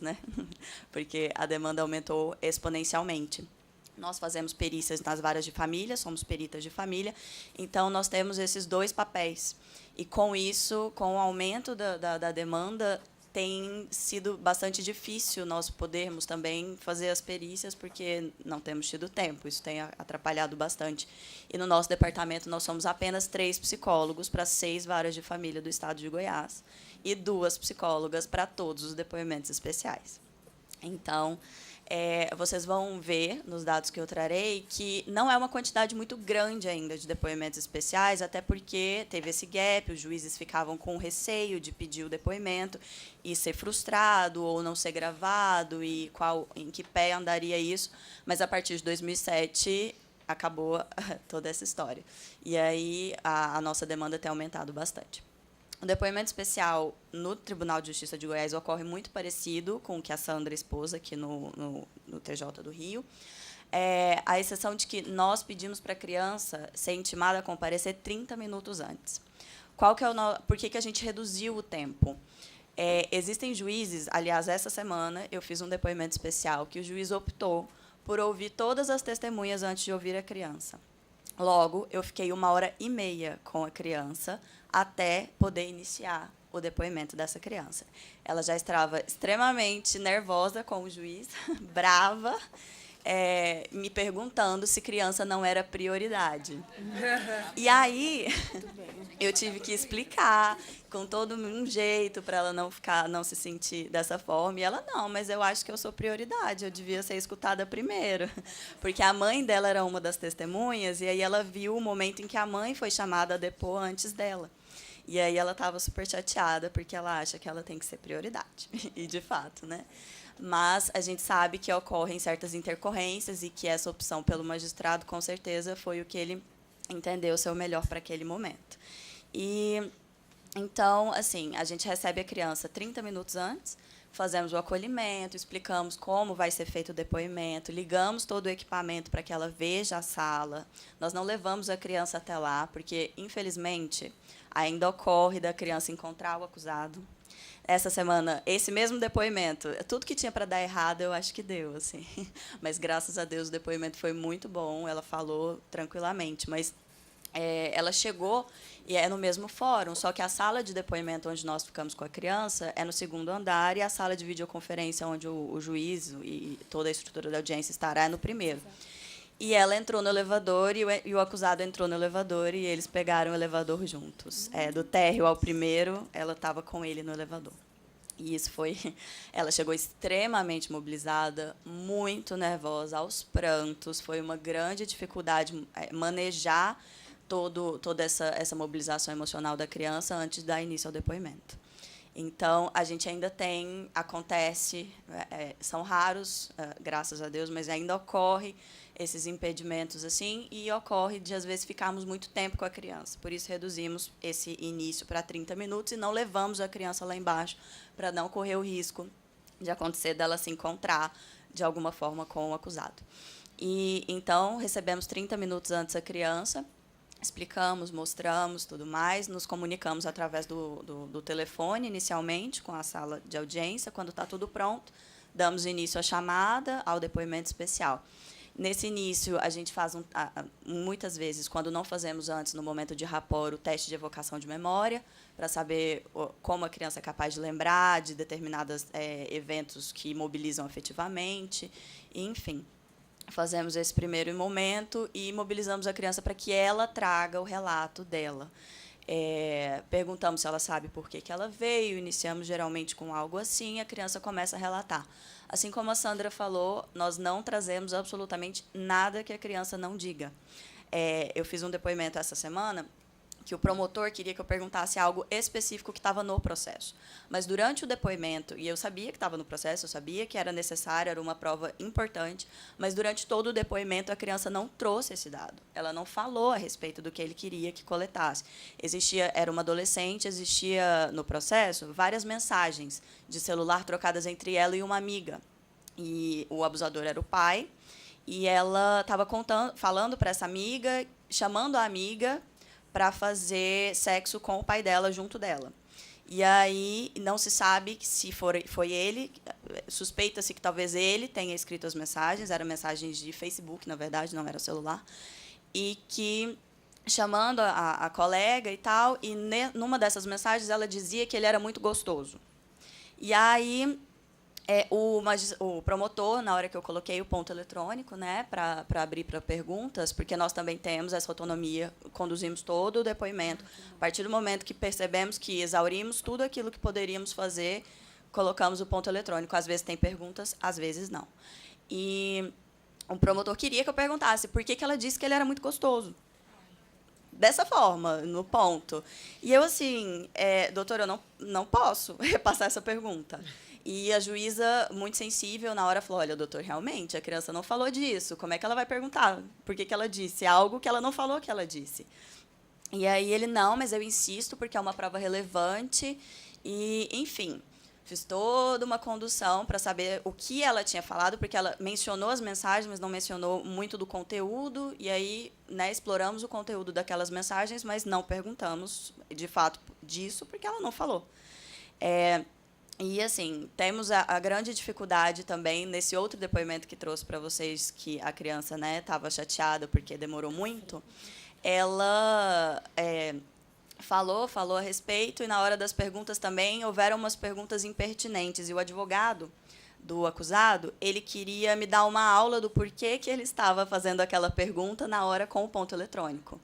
porque a demanda aumentou exponencialmente. Nós fazemos perícias nas varas de família, somos peritas de família, então nós temos esses 2 papéis. E, com isso, com o aumento da demanda, tem sido bastante difícil nós podermos também fazer as perícias, porque não temos tido tempo. Isso tem atrapalhado bastante. E, no nosso departamento, nós somos apenas 3 psicólogos para 6 varas de família do estado de Goiás e 2 psicólogas para todos os depoimentos especiais. Então, vocês vão ver, nos dados que eu trarei, que não é uma quantidade muito grande ainda de depoimentos especiais, até porque teve esse gap, os juízes ficavam com receio de pedir o depoimento e ser frustrado ou não ser gravado, e em que pé andaria isso. Mas, a partir de 2007, acabou toda essa história. E aí a nossa demanda tem aumentado bastante. O depoimento especial no Tribunal de Justiça de Goiás ocorre muito parecido com o que a Sandra expôs aqui no TJ do Rio, a exceção de que nós pedimos para a criança ser intimada a comparecer 30 minutos antes. Por que a gente reduziu o tempo? Existem juízes, aliás, essa semana eu fiz um depoimento especial que o juiz optou por ouvir todas as testemunhas antes de ouvir a criança. Logo, eu fiquei 1h30 com a criança até poder iniciar o depoimento dessa criança. Ela já estava extremamente nervosa com o juiz, brava, me perguntando se criança não era prioridade. E aí, eu tive que explicar com todo um jeito para ela não se sentir dessa forma. E ela, não, mas eu acho que eu sou prioridade, eu devia ser escutada primeiro. Porque a mãe dela era uma das testemunhas, e aí ela viu o momento em que a mãe foi chamada a depor antes dela. E aí ela estava super chateada, porque ela acha que ela tem que ser prioridade. E, de fato, né? Mas a gente sabe que ocorrem certas intercorrências e que essa opção pelo magistrado, com certeza, foi o que ele entendeu ser o melhor para aquele momento. E, então, assim, a gente recebe a criança 30 minutos antes, fazemos o acolhimento, explicamos como vai ser feito o depoimento, ligamos todo o equipamento para que ela veja a sala. Nós não levamos a criança até lá, porque, infelizmente, ainda ocorre da criança encontrar o acusado. Essa semana, esse mesmo depoimento, tudo que tinha para dar errado, eu acho que deu, assim. Mas, graças a Deus, o depoimento foi muito bom, ela falou tranquilamente, mas ela chegou e é no mesmo fórum, só que a sala de depoimento onde nós ficamos com a criança é no 2º andar e a sala de videoconferência onde o juiz e toda a estrutura da audiência estará é no 1º. E ela entrou no elevador e o acusado entrou no elevador e eles pegaram o elevador juntos. Do térreo ao 1º, ela estava com ele no elevador. E isso foi... Ela chegou extremamente mobilizada, muito nervosa, aos prantos. Foi uma grande dificuldade manejar toda essa mobilização emocional da criança antes de dar início ao depoimento. Então, a gente ainda tem, acontece, são raros, graças a Deus, mas ainda ocorre esses impedimentos assim, e ocorre de, às vezes, ficarmos muito tempo com a criança. Por isso, reduzimos esse início para 30 minutos e não levamos a criança lá embaixo para não correr o risco de acontecer dela se encontrar, de alguma forma, com o acusado. E, então, recebemos 30 minutos antes a criança, explicamos, mostramos, tudo mais, nos comunicamos através do telefone, inicialmente, com a sala de audiência. Quando está tudo pronto, damos início à chamada, ao depoimento especial. Nesse início, a gente faz, muitas vezes, quando não fazemos antes, no momento de rapport, o teste de evocação de memória, para saber como a criança é capaz de lembrar de determinados eventos que mobilizam afetivamente, enfim. Fazemos esse primeiro momento e mobilizamos a criança para que ela traga o relato dela. Perguntamos se ela sabe por que ela veio, iniciamos geralmente com algo assim, a criança começa a relatar. Assim como a Sandra falou, nós não trazemos absolutamente nada que a criança não diga. Eu fiz um depoimento essa semana que o promotor queria que eu perguntasse algo específico que estava no processo. Mas, durante o depoimento, e eu sabia que estava no processo, eu sabia que era necessário, era uma prova importante, mas, durante todo o depoimento, a criança não trouxe esse dado. Ela não falou a respeito do que ele queria que coletasse. Era uma adolescente, existia, no processo, várias mensagens de celular trocadas entre ela e uma amiga. E o abusador era o pai, e ela estava falando para essa amiga, chamando a amiga para fazer sexo com o pai dela junto dela. E aí não se sabe se foi ele, suspeita-se que talvez ele tenha escrito as mensagens, eram mensagens de Facebook, na verdade, não era celular, e que, chamando a colega e tal, e numa dessas mensagens ela dizia que ele era muito gostoso. E aí o promotor, na hora que eu coloquei o ponto eletrônico, né, para abrir para perguntas, porque nós também temos essa autonomia, conduzimos todo o depoimento. A partir do momento que percebemos que exaurimos tudo aquilo que poderíamos fazer, colocamos o ponto eletrônico. Às vezes tem perguntas, às vezes não. E o promotor queria que eu perguntasse por que ela disse que ele era muito gostoso. Dessa forma, no ponto. E eu, assim, doutora, eu não posso repassar essa pergunta. E a juíza, muito sensível, na hora falou, olha, doutor, realmente, a criança não falou disso. Como é que ela vai perguntar por que ela disse algo que ela não falou que ela disse? E aí ele, não, mas eu insisto, porque é uma prova relevante. E, enfim, fiz toda uma condução para saber o que ela tinha falado, porque ela mencionou as mensagens, mas não mencionou muito do conteúdo. E aí, né, exploramos o conteúdo daquelas mensagens, mas não perguntamos, de fato, disso, porque ela não falou. E, assim, temos a grande dificuldade também, nesse outro depoimento que trouxe para vocês, que a criança estava chateada porque demorou muito, ela falou a respeito, e, na hora das perguntas também, houveram umas perguntas impertinentes. E o advogado do acusado, ele queria me dar uma aula do porquê que ele estava fazendo aquela pergunta na hora com o ponto eletrônico.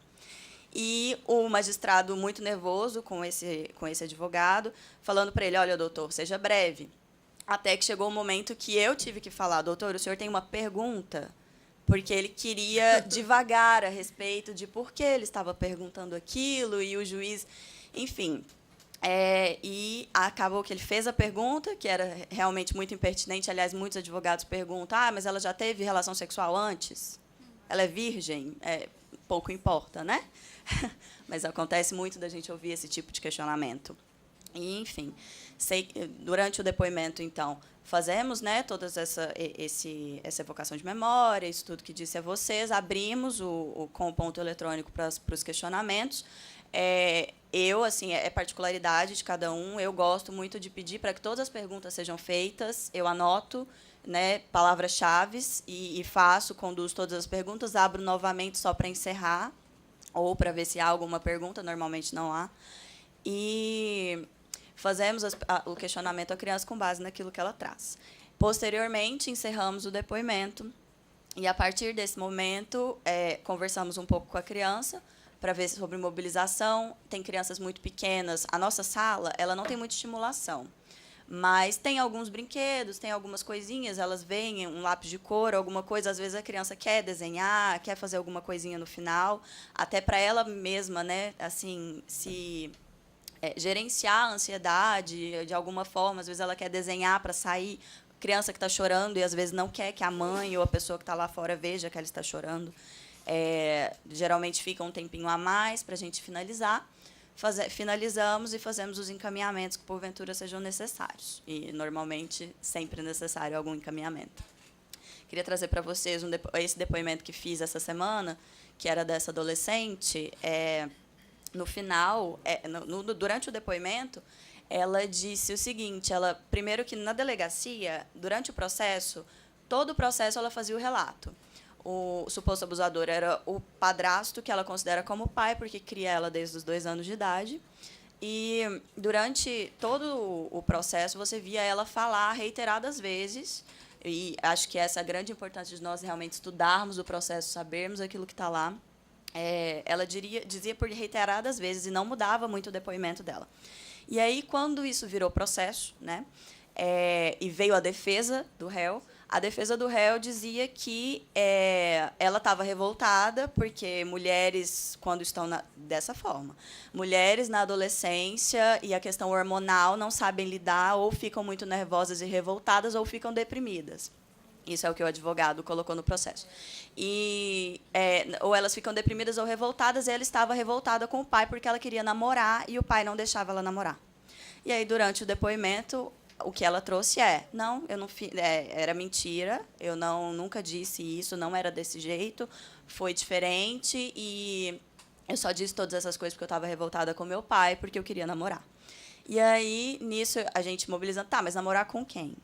E o magistrado, muito nervoso com esse advogado, falando para ele, olha, doutor, seja breve. Até que chegou o momento que eu tive que falar, doutor, o senhor tem uma pergunta? Porque ele queria divagar a respeito de por que ele estava perguntando aquilo, e o juiz, enfim. E acabou que ele fez a pergunta, que era realmente muito impertinente. Aliás, muitos advogados perguntam, mas ela já teve relação sexual antes? Ela é virgem? Pouco importa, né? Mas acontece muito da gente ouvir esse tipo de questionamento. E, enfim, durante o depoimento, então, fazemos, toda essa evocação de memória, isso tudo que disse a vocês, abrimos com o ponto eletrônico para os questionamentos. Eu, assim, é particularidade de cada um, eu gosto muito de pedir para que todas as perguntas sejam feitas, eu anoto, palavras-chave e conduzo todas as perguntas, abro novamente só para encerrar, ou para ver se há alguma pergunta, normalmente não há, e fazemos o questionamento à criança com base naquilo que ela traz. Posteriormente, encerramos o depoimento, e, a partir desse momento, conversamos um pouco com a criança, para ver sobre mobilização. Tem crianças muito pequenas. A nossa sala ela não tem muita estimulação, mas tem alguns brinquedos, tem algumas coisinhas, elas veem um lápis de cor, alguma coisa, às vezes a criança quer desenhar, quer fazer alguma coisinha no final, até para ela mesma, assim, se gerenciar a ansiedade de alguma forma. Às vezes ela quer desenhar para sair, criança que está chorando e às vezes não quer que a mãe ou a pessoa que está lá fora veja que ela está chorando. Geralmente fica um tempinho a mais para a gente finalizar. Finalizamos e fazemos os encaminhamentos que, porventura, sejam necessários. E, normalmente, sempre é necessário algum encaminhamento. Queria trazer para vocês esse depoimento que fiz essa semana, que era dessa adolescente. No final, durante o depoimento, ela disse o seguinte, primeiro que, na delegacia, durante o processo, todo o processo ela fazia o relato. O suposto abusador era o padrasto, que ela considera como pai, porque cria ela desde os 2 anos de idade. E, durante todo o processo, você via ela falar reiteradas vezes, e acho que essa é a grande importância de nós realmente estudarmos o processo, sabermos aquilo que está lá. Ela dizia por reiteradas vezes, e não mudava muito o depoimento dela. E aí, quando isso virou processo, e veio a defesa do réu, a defesa do réu dizia que ela estava revoltada porque mulheres, quando estão dessa forma, mulheres na adolescência e a questão hormonal não sabem lidar, ou ficam muito nervosas e revoltadas, ou ficam deprimidas. Isso é o que o advogado colocou no processo. Ou elas ficam deprimidas ou revoltadas, e ela estava revoltada com o pai porque ela queria namorar e o pai não deixava ela namorar. E aí, durante o depoimento, o que ela trouxe não, eu não era mentira, eu nunca disse isso, não era desse jeito, foi diferente, e eu só disse todas essas coisas porque eu estava revoltada com meu pai, porque eu queria namorar. E aí, nisso, a gente mobilizando, mas namorar com quem?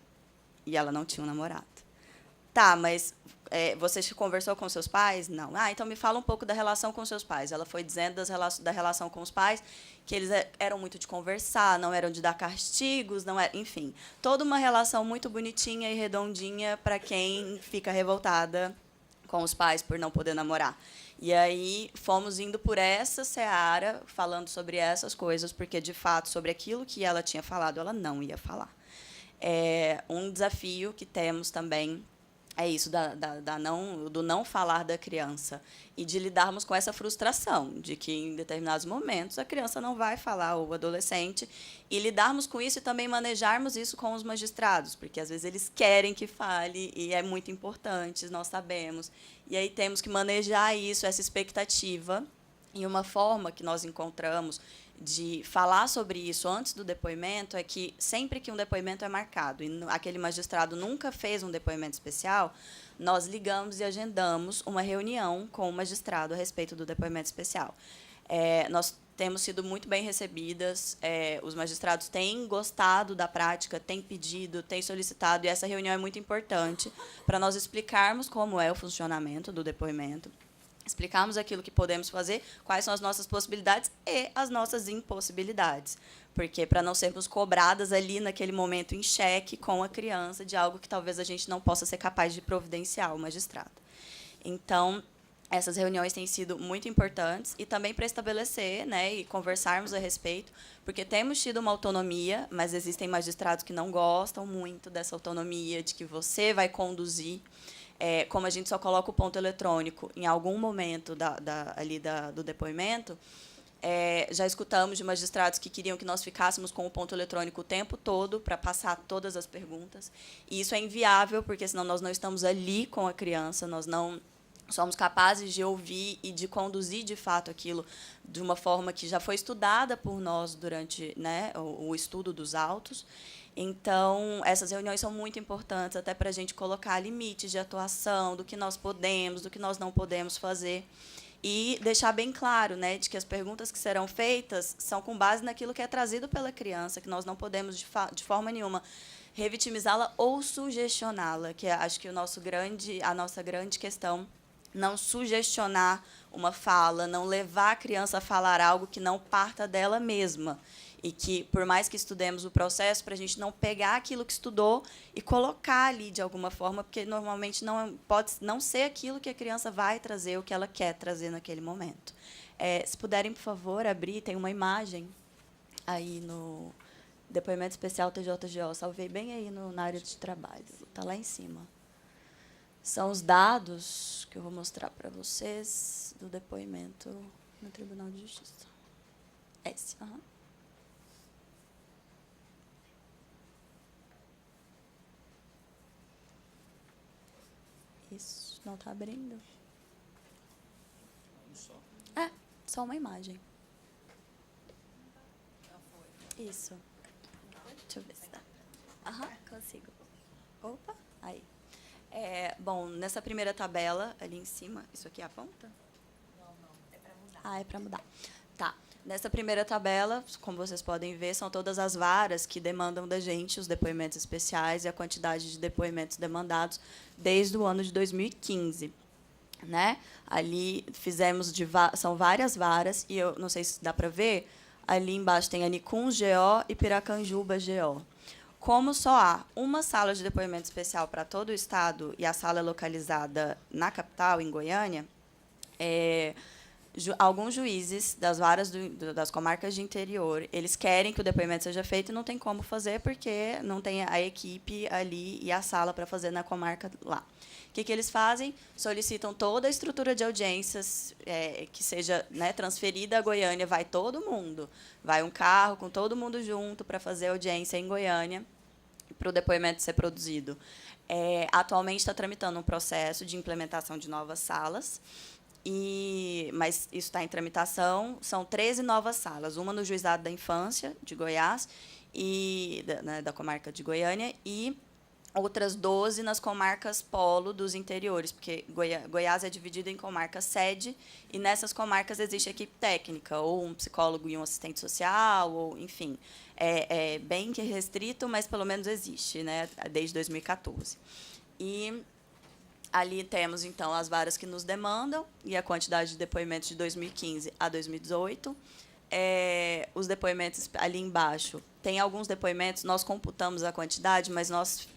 E ela não tinha um namorado. Mas você conversou com seus pais? Não. Então me fala um pouco da relação com seus pais. Ela foi dizendo da relação com os pais, que eles eram muito de conversar, não eram de dar castigos, enfim, toda uma relação muito bonitinha e redondinha para quem fica revoltada com os pais por não poder namorar. E aí fomos indo por essa seara, falando sobre essas coisas, porque, de fato, sobre aquilo que ela tinha falado, ela não ia falar. Um desafio que temos também isso, do não falar da criança, e de lidarmos com essa frustração de que, em determinados momentos, a criança não vai falar, ou o adolescente, e lidarmos com isso e também manejarmos isso com os magistrados, porque, às vezes, eles querem que fale, e é muito importante, nós sabemos. E aí temos que manejar isso, essa expectativa, e uma forma que nós encontramos de falar sobre isso antes do depoimento é que, sempre que um depoimento é marcado e aquele magistrado nunca fez um depoimento especial, nós ligamos e agendamos uma reunião com o magistrado a respeito do depoimento especial. Nós temos sido muito bem recebidas, os magistrados têm gostado da prática, têm pedido, têm solicitado, e essa reunião é muito importante para nós explicarmos como é o funcionamento do depoimento, explicarmos aquilo que podemos fazer, quais são as nossas possibilidades e as nossas impossibilidades, porque para não sermos cobradas ali naquele momento em xeque com a criança de algo que talvez a gente não possa ser capaz de providenciar, o magistrado. Então, essas reuniões têm sido muito importantes e também para estabelecer, né, e conversarmos a respeito, porque temos tido uma autonomia, mas existem magistrados que não gostam muito dessa autonomia, de que você vai conduzir. Como a gente só coloca o ponto eletrônico em algum momento do depoimento, já escutamos de magistrados que queriam que nós ficássemos com o ponto eletrônico o tempo todo para passar todas as perguntas. E isso é inviável, porque senão nós não estamos ali com a criança, nós não somos capazes de ouvir e de conduzir, de fato, aquilo de uma forma que já foi estudada por nós durante, né, o estudo dos autos. Então, essas reuniões são muito importantes até para a gente colocar limites de atuação, do que nós podemos, do que nós não podemos fazer, e deixar bem claro, né, de que as perguntas que serão feitas são com base naquilo que é trazido pela criança, que nós não podemos, de forma nenhuma, revitimizá-la ou sugestioná-la, que acho que a nossa grande questão, não sugestionar uma fala, não levar a criança a falar algo que não parta dela mesma. E que, por mais que estudemos o processo, para a gente não pegar aquilo que estudou e colocar ali de alguma forma, porque normalmente não pode não ser aquilo que a criança vai trazer, o que ela quer trazer naquele momento. Se puderem, por favor, abrir, tem uma imagem aí no depoimento especial TJGO, salvei bem aí na área de trabalho, está lá em cima. São os dados que eu vou mostrar para vocês do depoimento no Tribunal de Justiça. Esse, Isso, não está abrindo? Só uma imagem. Isso. Deixa eu ver se dá. Consigo. Opa, aí. Bom, nessa primeira tabela, ali em cima, isso aqui aponta? Não, é para mudar. É para mudar. Tá. Nessa primeira tabela, como vocês podem ver, são todas as varas que demandam da gente os depoimentos especiais e a quantidade de depoimentos demandados desde o ano de 2015. Né? Ali fizemos são várias varas, e eu não sei se dá para ver, ali embaixo tem Anicum GO e Piracanjuba GO. Como só há uma sala de depoimento especial para todo o Estado e a sala é localizada na capital, em Goiânia, alguns juízes das varas das comarcas de interior, eles querem que o depoimento seja feito e não tem como fazer porque não tem a equipe ali e a sala para fazer na comarca lá. O que eles fazem? Solicitam toda a estrutura de audiências que seja, né, transferida a Goiânia, vai todo mundo. Vai um carro com todo mundo junto para fazer audiência em Goiânia, para o depoimento ser produzido. Atualmente está tramitando um processo de implementação de novas salas, mas isso está em tramitação. São 13 novas salas, uma no Juizado da Infância, de Goiás, da comarca de Goiânia, e outras 12 nas comarcas polo dos interiores, porque Goiás é dividido em comarcas sede, e nessas comarcas existe equipe técnica, ou um psicólogo e um assistente social, ou, enfim, é bem que restrito, mas pelo menos existe, né, desde 2014. E ali temos, então, as varas que nos demandam e a quantidade de depoimentos de 2015 a 2018. Os depoimentos ali embaixo, tem alguns depoimentos, nós computamos a quantidade, mas nós,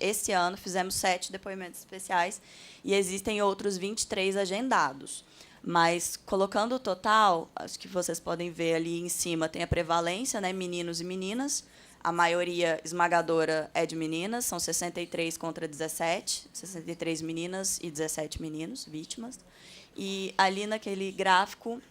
esse ano, fizemos 7 depoimentos especiais e existem outros 23 agendados. Mas, colocando o total, acho que vocês podem ver ali em cima, tem a prevalência, né, meninos e meninas. A maioria esmagadora é de meninas, são 63 contra 17, 63 meninas e 17 meninos, vítimas. E ali naquele gráfico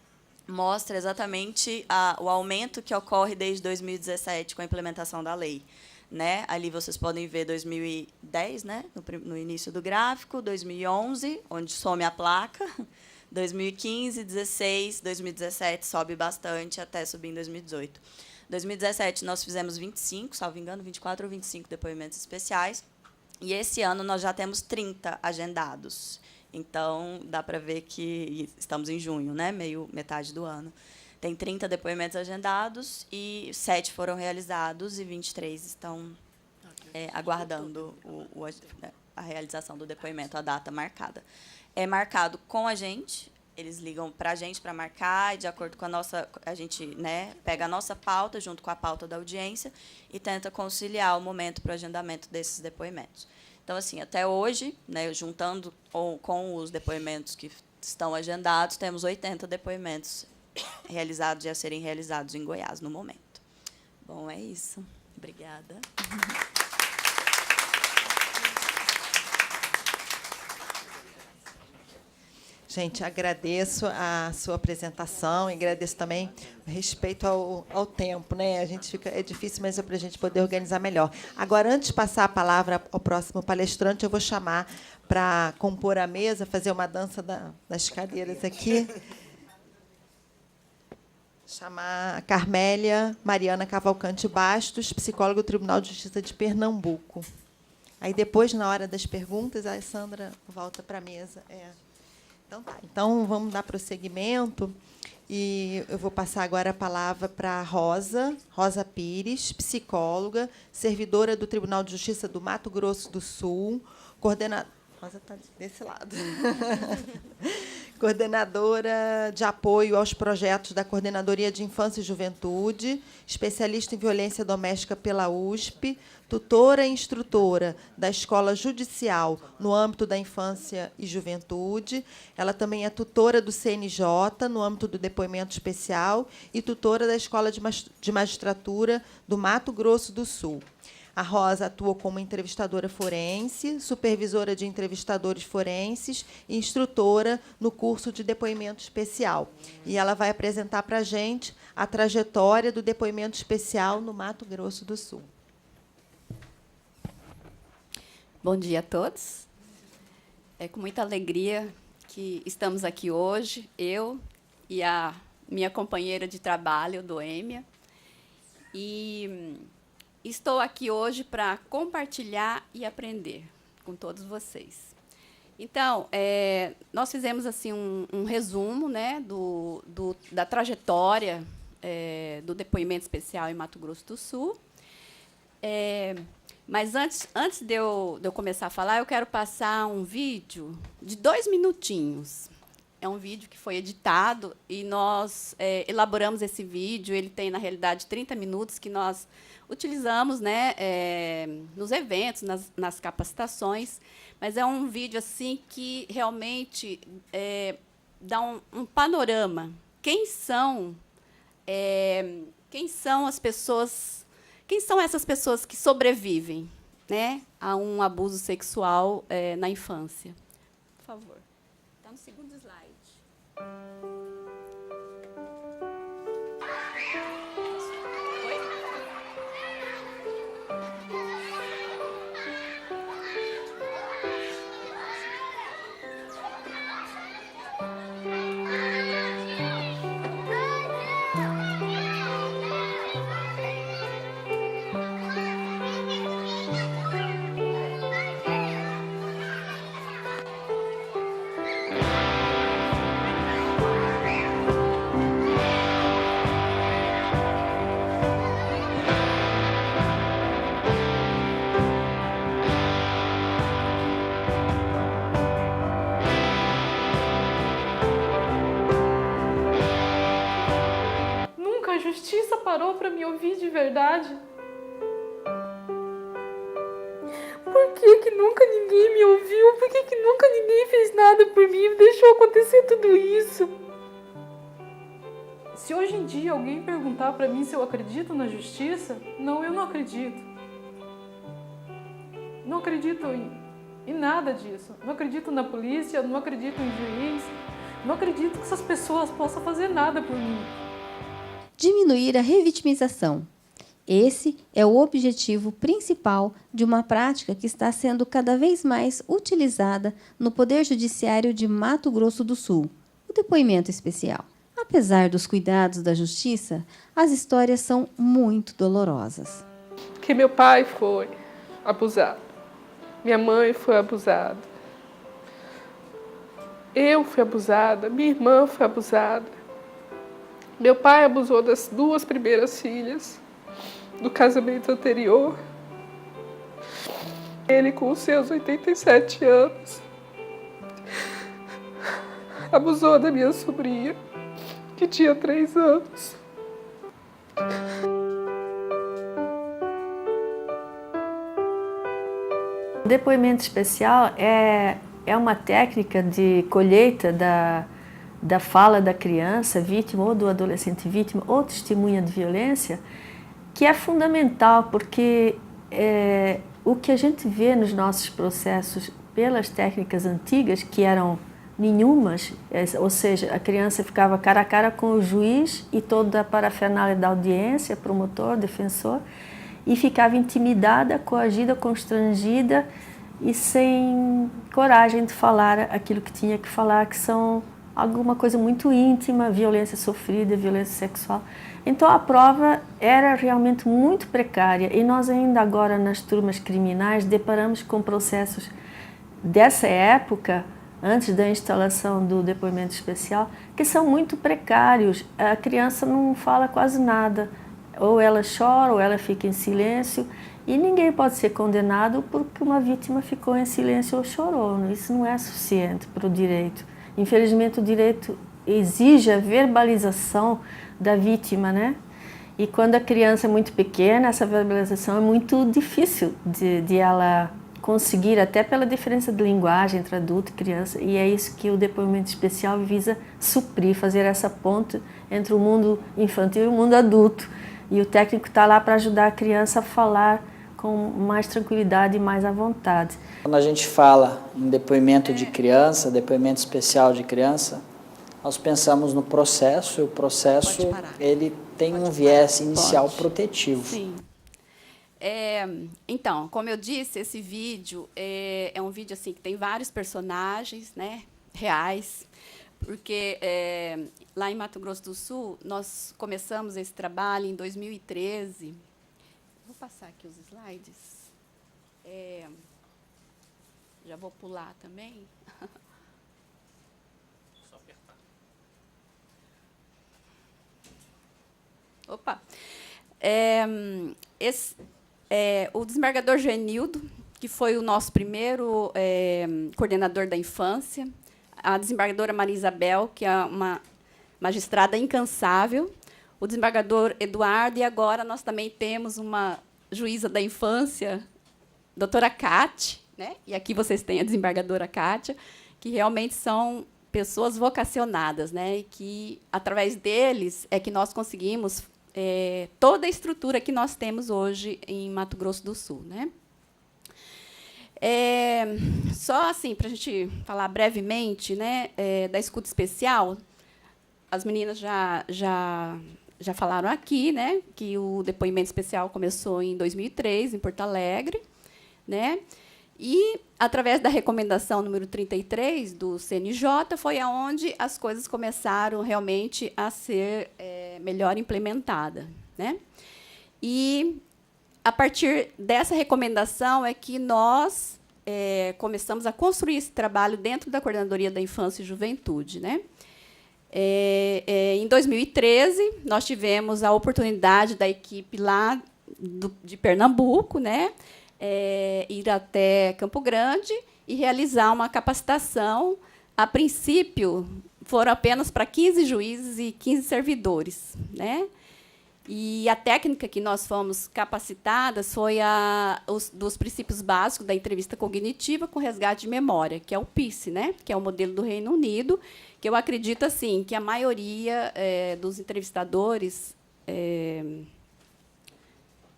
mostra exatamente o aumento que ocorre desde 2017 com a implementação da lei. Né? Ali vocês podem ver 2010, né, no início do gráfico, 2011, onde some a placa, 2015, 16, 2017 sobe bastante, até subir em 2018. 2017, nós fizemos 25, salvo engano, 24 ou 25 depoimentos especiais, e esse ano nós já temos 30 agendados. Então, dá para ver que estamos em junho, né, metade do ano. Tem 30 depoimentos agendados e 7 foram realizados e 23 estão aguardando a realização do depoimento, a data marcada. É marcado com a gente, eles ligam para a gente para marcar, e de acordo com a gente, né, pega a nossa pauta junto com a pauta da audiência e tenta conciliar o momento para o agendamento desses depoimentos. Então, assim, até hoje, né, juntando com os depoimentos que estão agendados, temos 80 depoimentos realizados e a serem realizados em Goiás no momento. Bom, é isso. Obrigada. Gente, agradeço a sua apresentação e agradeço também o respeito ao tempo, né? É difícil, mas é para a gente poder organizar melhor. Agora, antes de passar a palavra ao próximo palestrante, eu vou chamar para compor a mesa, fazer uma dança das cadeiras aqui. Chamar a Carmélia Mariana Cavalcante Bastos, psicóloga do Tribunal de Justiça de Pernambuco. Aí, depois, na hora das perguntas, a Sandra volta para a mesa. Então, tá. Então, vamos dar prosseguimento. E eu vou passar agora a palavra para a Rosa Pires, psicóloga, servidora do Tribunal de Justiça do Mato Grosso do Sul, coordenadora... Rosa está desse lado. Coordenadora de apoio aos projetos da Coordenadoria de Infância e Juventude, especialista em violência doméstica pela USP, tutora e instrutora da Escola Judicial no âmbito da infância e juventude. Ela também é tutora do CNJ no âmbito do depoimento especial e tutora da Escola de Magistratura do Mato Grosso do Sul. A Rosa atua como entrevistadora forense, supervisora de entrevistadores forenses e instrutora no curso de depoimento especial. E ela vai apresentar para a gente a trajetória do depoimento especial no Mato Grosso do Sul. Bom dia a todos. É com muita alegria que estamos aqui hoje, eu e a minha companheira de trabalho, Doêmia, e estou aqui hoje para compartilhar e aprender com todos vocês. Então, nós fizemos assim um resumo, né, da trajetória do depoimento especial em Mato Grosso do Sul. Mas antes de eu começar a falar, eu quero passar um vídeo de 2 minutinhos. É um vídeo que foi editado e nós elaboramos esse vídeo. Ele tem, na realidade, 30 minutos que nós utilizamos, né, nos eventos, nas capacitações. Mas é um vídeo assim que realmente dá um panorama. Quem são as pessoas... Quem são essas pessoas que sobrevivem, né, a um abuso sexual na infância? Por favor. Está no segundo slide. A justiça parou para me ouvir de verdade? Por que nunca ninguém me ouviu? Por que nunca ninguém fez nada por mim e deixou acontecer tudo isso? Se hoje em dia alguém perguntar para mim se eu acredito na justiça, não, eu não acredito. Não acredito em nada disso. Não acredito na polícia, não acredito em juiz, não acredito que essas pessoas possam fazer nada por mim. Diminuir a revitimização. Esse é o objetivo principal de uma prática que está sendo cada vez mais utilizada no Poder Judiciário de Mato Grosso do Sul, o depoimento especial. Apesar dos cuidados da Justiça, as histórias são muito dolorosas. Que meu pai foi abusado, minha mãe foi abusada, eu fui abusada, minha irmã foi abusada. Meu pai abusou das 2 primeiras filhas do casamento anterior. Ele, com os seus 87 anos, abusou da minha sobrinha, que tinha 3 anos. O depoimento especial é uma técnica de colheita da fala da criança vítima ou do adolescente vítima ou testemunha de violência, que é fundamental, porque o que a gente vê nos nossos processos pelas técnicas antigas, que eram nenhumas, ou seja, a criança ficava cara a cara com o juiz e toda a parafernália da audiência, promotor, defensor, e ficava intimidada, coagida, constrangida e sem coragem de falar aquilo que tinha que falar, que são alguma coisa muito íntima, violência sofrida, violência sexual. Então a prova era realmente muito precária e nós ainda agora nas turmas criminais deparamos com processos dessa época, antes da instalação do depoimento especial, que são muito precários. A criança não fala quase nada, ou ela chora ou ela fica em silêncio, e ninguém pode ser condenado porque uma vítima ficou em silêncio ou chorou. Isso não é suficiente para o direito. Infelizmente, o direito exige a verbalização da vítima, né? E quando a criança é muito pequena, essa verbalização é muito difícil de ela conseguir, até pela diferença de linguagem entre adulto e criança. E é isso que o depoimento especial visa suprir, fazer essa ponte entre o mundo infantil e o mundo adulto. E o técnico está lá para ajudar a criança a falar com mais tranquilidade e mais à vontade. Quando a gente fala em depoimento de criança, depoimento especial de criança, nós pensamos no processo, e o processo ele tem um viés inicial protetivo. Sim. Então, como eu disse, esse vídeo é um vídeo assim que tem vários personagens, né, reais, porque lá em Mato Grosso do Sul nós começamos esse trabalho em 2013. Vou passar aqui os slides. Já vou pular também. Só apertar. Opa! O desembargador Genildo, que foi o nosso primeiro coordenador da infância, a desembargadora Maria Isabel, que é uma magistrada incansável, o desembargador Eduardo, e agora nós também temos uma juíza da infância, doutora Cátia, né? E aqui vocês têm a desembargadora Cátia, que realmente são pessoas vocacionadas, né? E que, através deles, é que nós conseguimos toda a estrutura que nós temos hoje em Mato Grosso do Sul, né? Só assim, para a gente falar brevemente, né, da escuta especial, as meninas já falaram aqui, né, que o depoimento especial começou em 2003, em Porto Alegre, né, e, através da recomendação número 33 do CNJ, foi aonde as coisas começaram realmente a ser melhor implementadas, né? E, a partir dessa recomendação, é que nós começamos a construir esse trabalho dentro da Coordenadoria da Infância e Juventude, né? Em 2013, nós tivemos a oportunidade da equipe lá de Pernambuco, né, ir até Campo Grande e realizar uma capacitação. A princípio, foram apenas para 15 juízes e 15 servidores, né? E a técnica que nós fomos capacitadas foi dos princípios básicos da entrevista cognitiva com resgate de memória, que é o PICE, né? Que é o modelo do Reino Unido, que eu acredito assim, que a maioria dos entrevistadores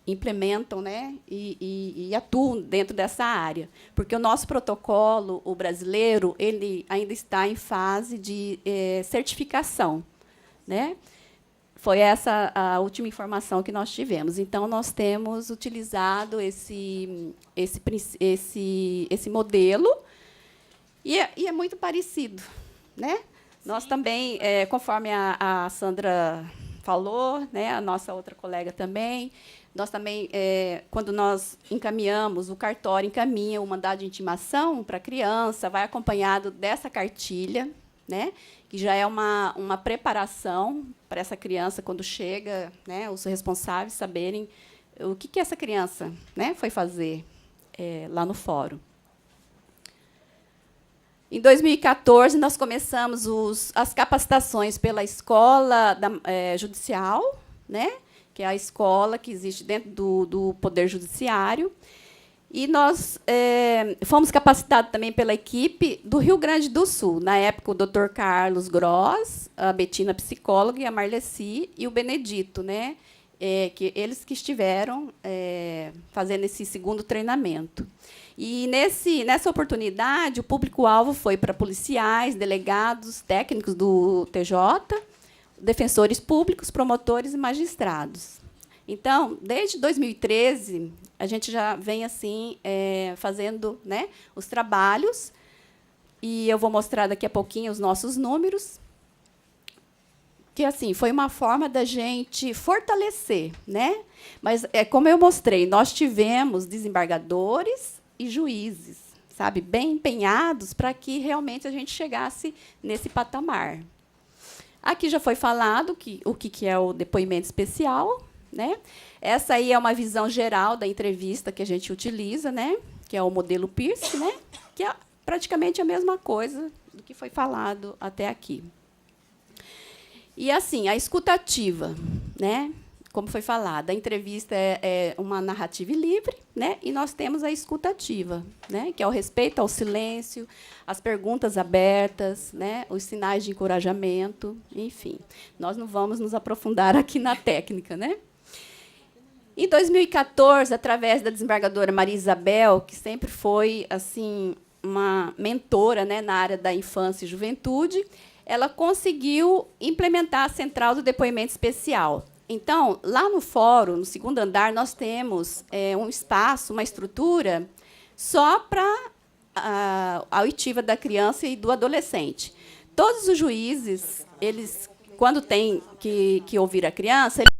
implementam, né? E atuam dentro dessa área. Porque o nosso protocolo, o brasileiro, ele ainda está em fase de certificação, né? Foi essa a última informação que nós tivemos. Então, nós temos utilizado esse modelo e é muito parecido, né? Nós também, conforme a Sandra falou, né, a nossa outra colega também, nós também, quando nós encaminhamos, o cartório encaminha o mandado de intimação para a criança, vai acompanhado dessa cartilha, né, que já é uma preparação para essa criança, quando chega, né, os responsáveis saberem o que essa criança, né, foi fazer lá no fórum. Em 2014, nós começamos as capacitações pela escola judicial, né, que é a escola que existe dentro do Poder Judiciário. E nós fomos capacitados também pela equipe do Rio Grande do Sul. Na época, o Dr. Carlos Gross, a Betina, psicóloga, e a Marleci e o Benedito, né, eles que estiveram fazendo esse segundo treinamento. E, nessa oportunidade, o público-alvo foi para policiais, delegados, técnicos do TJ, defensores públicos, promotores e magistrados. Então, desde 2013, a gente já vem assim fazendo, né, os trabalhos, e eu vou mostrar daqui a pouquinho os nossos números, que assim foi uma forma da gente fortalecer, né? Mas como eu mostrei, nós tivemos desembargadores e juízes, sabe, bem empenhados para que realmente a gente chegasse nesse patamar. Aqui já foi falado o que é o depoimento especial, né? Essa aí é uma visão geral da entrevista que a gente utiliza, né? Que é o modelo Peirce, né? Que é praticamente a mesma coisa do que foi falado até aqui. E assim, a escutativa, né? Como foi falado, a entrevista é uma narrativa livre, né? E nós temos a escutativa, né? Que é o respeito ao silêncio, as perguntas abertas, né? Os sinais de encorajamento, enfim. Nós não vamos nos aprofundar aqui na técnica, né? Em 2014, através da desembargadora Maria Isabel, que sempre foi assim uma mentora, né, na área da infância e juventude, ela conseguiu implementar a central do depoimento especial. Então, lá no fórum, no segundo andar, nós temos um espaço, uma estrutura só para a oitiva da criança e do adolescente. Todos os juízes, eles, quando têm que ouvir a criança, eles